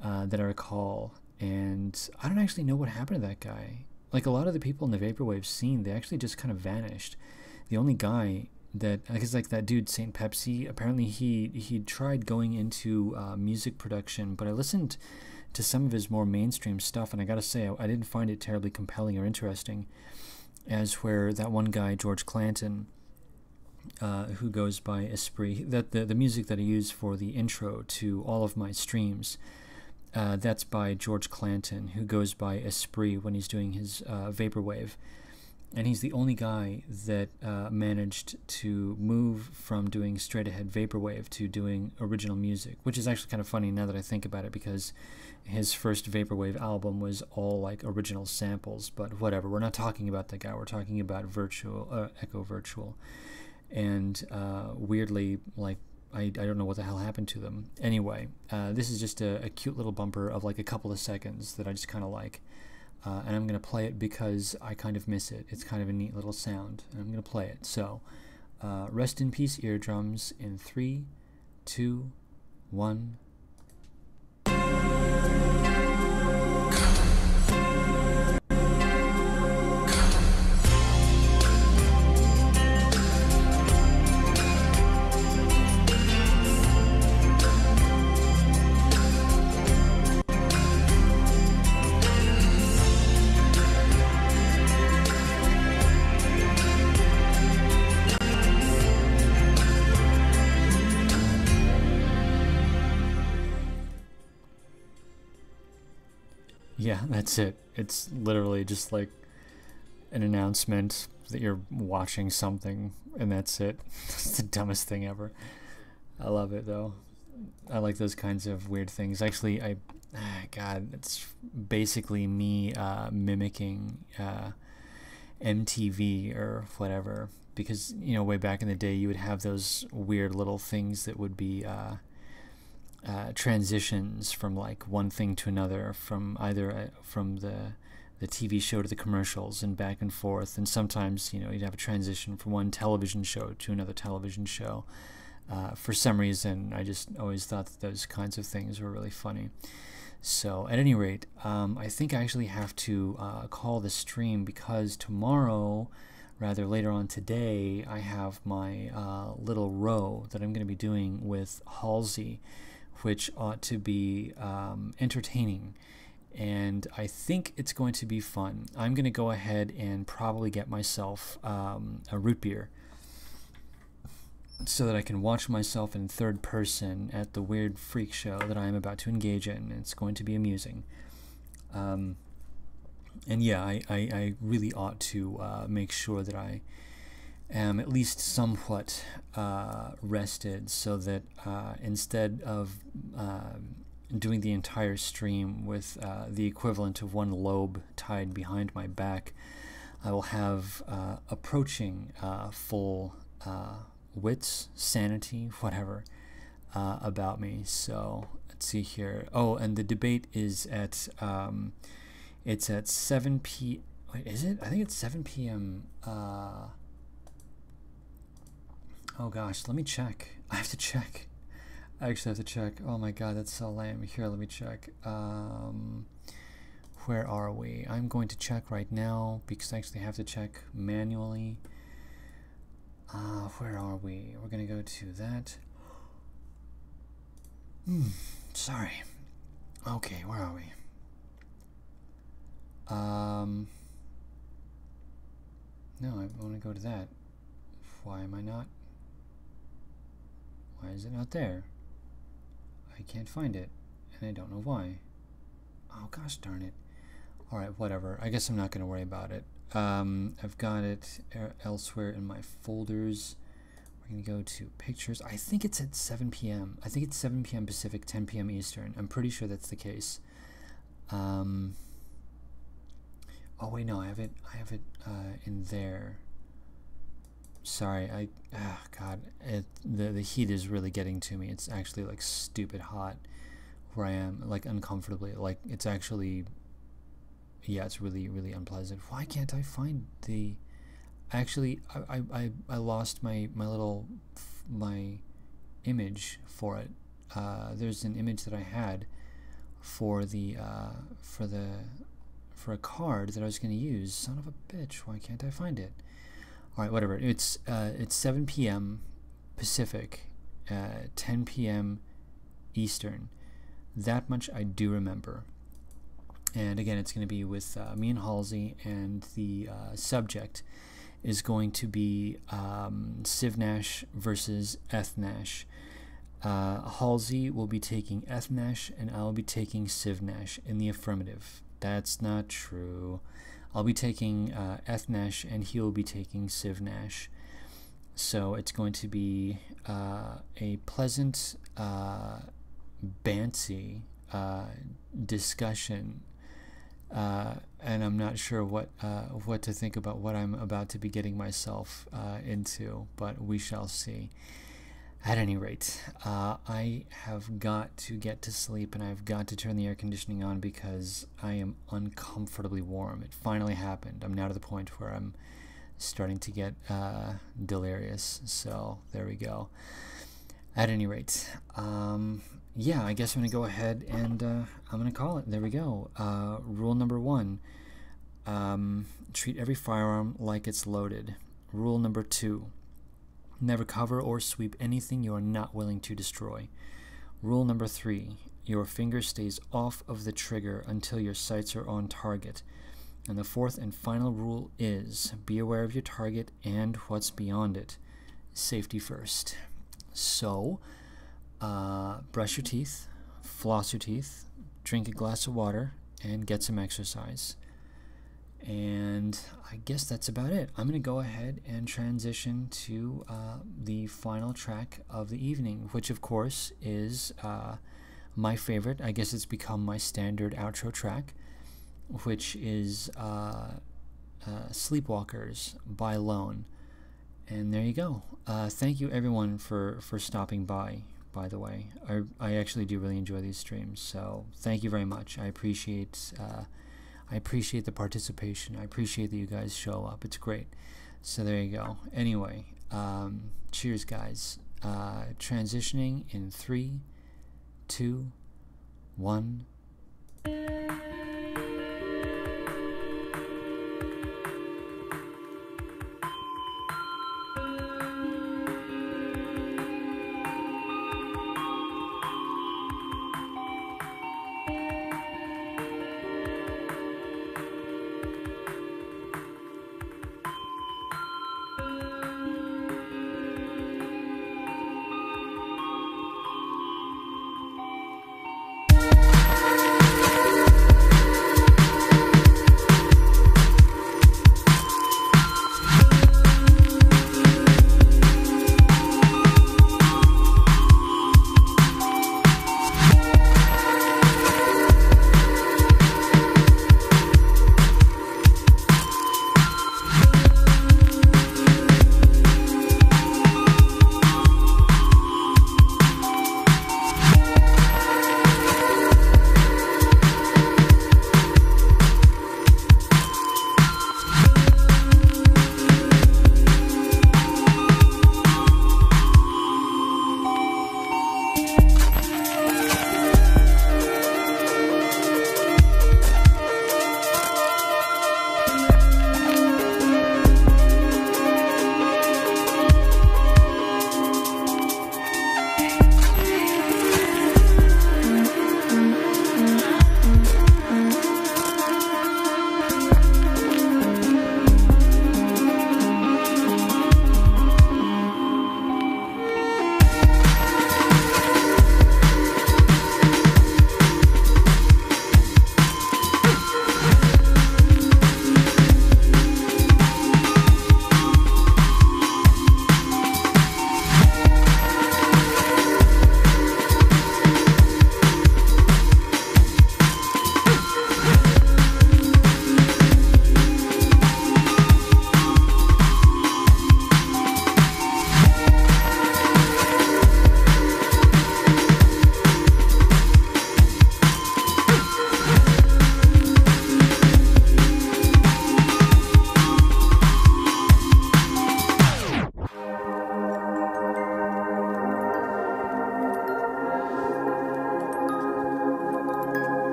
S1: that I recall, and I don't actually know what happened to that guy. Like a lot of the people in the vaporwave scene, they actually just kind of vanished. The only guy that, because like that dude Saint Pepsi, apparently he tried going into music production, but I listened to some of his more mainstream stuff, and I gotta say I didn't find it terribly compelling or interesting. As where that one guy George Clanton, who goes by Esprit, that the music that I use for the intro to all of my streams, that's by George Clanton, who goes by Esprit when he's doing his vaporwave. and he's the only guy that managed to move from doing straight ahead vaporwave to doing original music, which is actually kind of funny now that I think about it, because his first vaporwave album was all like original samples. But whatever, we're not talking about that guy. We're talking about Echo Virtual, and weirdly, like, I don't know what the hell happened to them. Anyway, this is just a cute little bumper of like a couple of seconds that I just kind of like. And I'm going to play it because I kind of miss it. It's kind of a neat little sound, and I'm going to play it. So, rest in peace, eardrums, in 3, 2, 1. Yeah, that's it. It's literally just like an announcement that you're watching something, and that's it. It's the dumbest thing ever. I love it, though. I like those kinds of weird things. Actually, God, it's basically me mimicking MTV or whatever, because, you know, way back in the day, you would have those weird little things that would be transitions from like one thing to another, from either from the TV show to the commercials and back and forth, and sometimes, you know, you'd have a transition from one television show to another television show. For some reason, I just always thought that those kinds of things were really funny. So at any rate, I think I actually have to call the stream, because tomorrow, rather later on today, I have my little row that I'm going to be doing with Halsey, which ought to be entertaining, and I think it's going to be fun. I'm going to go ahead and probably get myself a root beer so that I can watch myself in third person at the weird freak show that I am about to engage in. It's going to be amusing. And yeah, I really ought to make sure that I am at least somewhat rested, so that instead of doing the entire stream with the equivalent of one lobe tied behind my back, I will have approaching full wits, sanity, whatever, about me. So let's see here. Oh, and the debate is at it's at 7 p. Wait, is it? I think it's 7 p.m. Oh gosh, let me check. I have to check. I actually have to check. Oh my god, that's so lame. Here, let me check. Where are we? I'm going to check right now, because I actually have to check manually. Where are we? We're gonna go to that. Sorry. Okay, where are we? No, I want to go to that. Why am I not? Why is it not there? I can't find it, and I don't know why. Oh gosh darn it. Alright, whatever. I guess I'm not going to worry about it. I've got it elsewhere in my folders. We're going to go to pictures. I think it's at 7 p.m. I think it's 7 p.m. Pacific, 10 p.m. Eastern. I'm pretty sure that's the case. Oh wait, no, I have it in there. Sorry, God, the heat is really getting to me. It's actually like stupid hot where I am, like uncomfortably. Like it's actually, yeah, it's really, really unpleasant. Why can't I find the? Actually, I lost my image for it. There's an image that I had for the for a card that I was going to use. Son of a bitch! Why can't I find it? All right, whatever. It's 7 p.m. Pacific, 10 p.m. Eastern. That much I do remember. And again, it's going to be with me and Halsey, and the subject is going to be Sivnash versus Ethnash. Halsey will be taking Ethnash, and I'll be taking Sivnash in the affirmative. That's not true. I'll be taking Ethnesh, and he will be taking Sivnash. So it's going to be a pleasant, bancy discussion, and I'm not sure what to think about what I'm about to be getting myself into, but we shall see. At any rate, I have got to get to sleep, and I've got to turn the air conditioning on because I am uncomfortably warm. It finally happened. I'm now to the point where I'm starting to get delirious, so there we go. At any rate, yeah, I guess I'm going to go ahead and I'm going to call it. There we go. Rule number 1, treat every firearm like it's loaded. Rule number 2, never cover or sweep anything you are not willing to destroy. Rule number 3, your finger stays off of the trigger until your sights are on target. And the 4th and final rule is be aware of your target and what's beyond it. Safety first. So, brush your teeth, floss your teeth, drink a glass of water, and get some exercise. And I guess that's about it. I'm going to go ahead and transition to the final track of the evening, which of course is my favorite. I guess it's become my standard outro track, which is Sleepwalkers by Lone. And there you go. Thank you everyone for stopping by the way. I actually do really enjoy these streams, so thank you very much. I appreciate the participation. I appreciate that you guys show up. It's great. So there you go. Anyway, cheers guys. Transitioning in 3, 2, 1.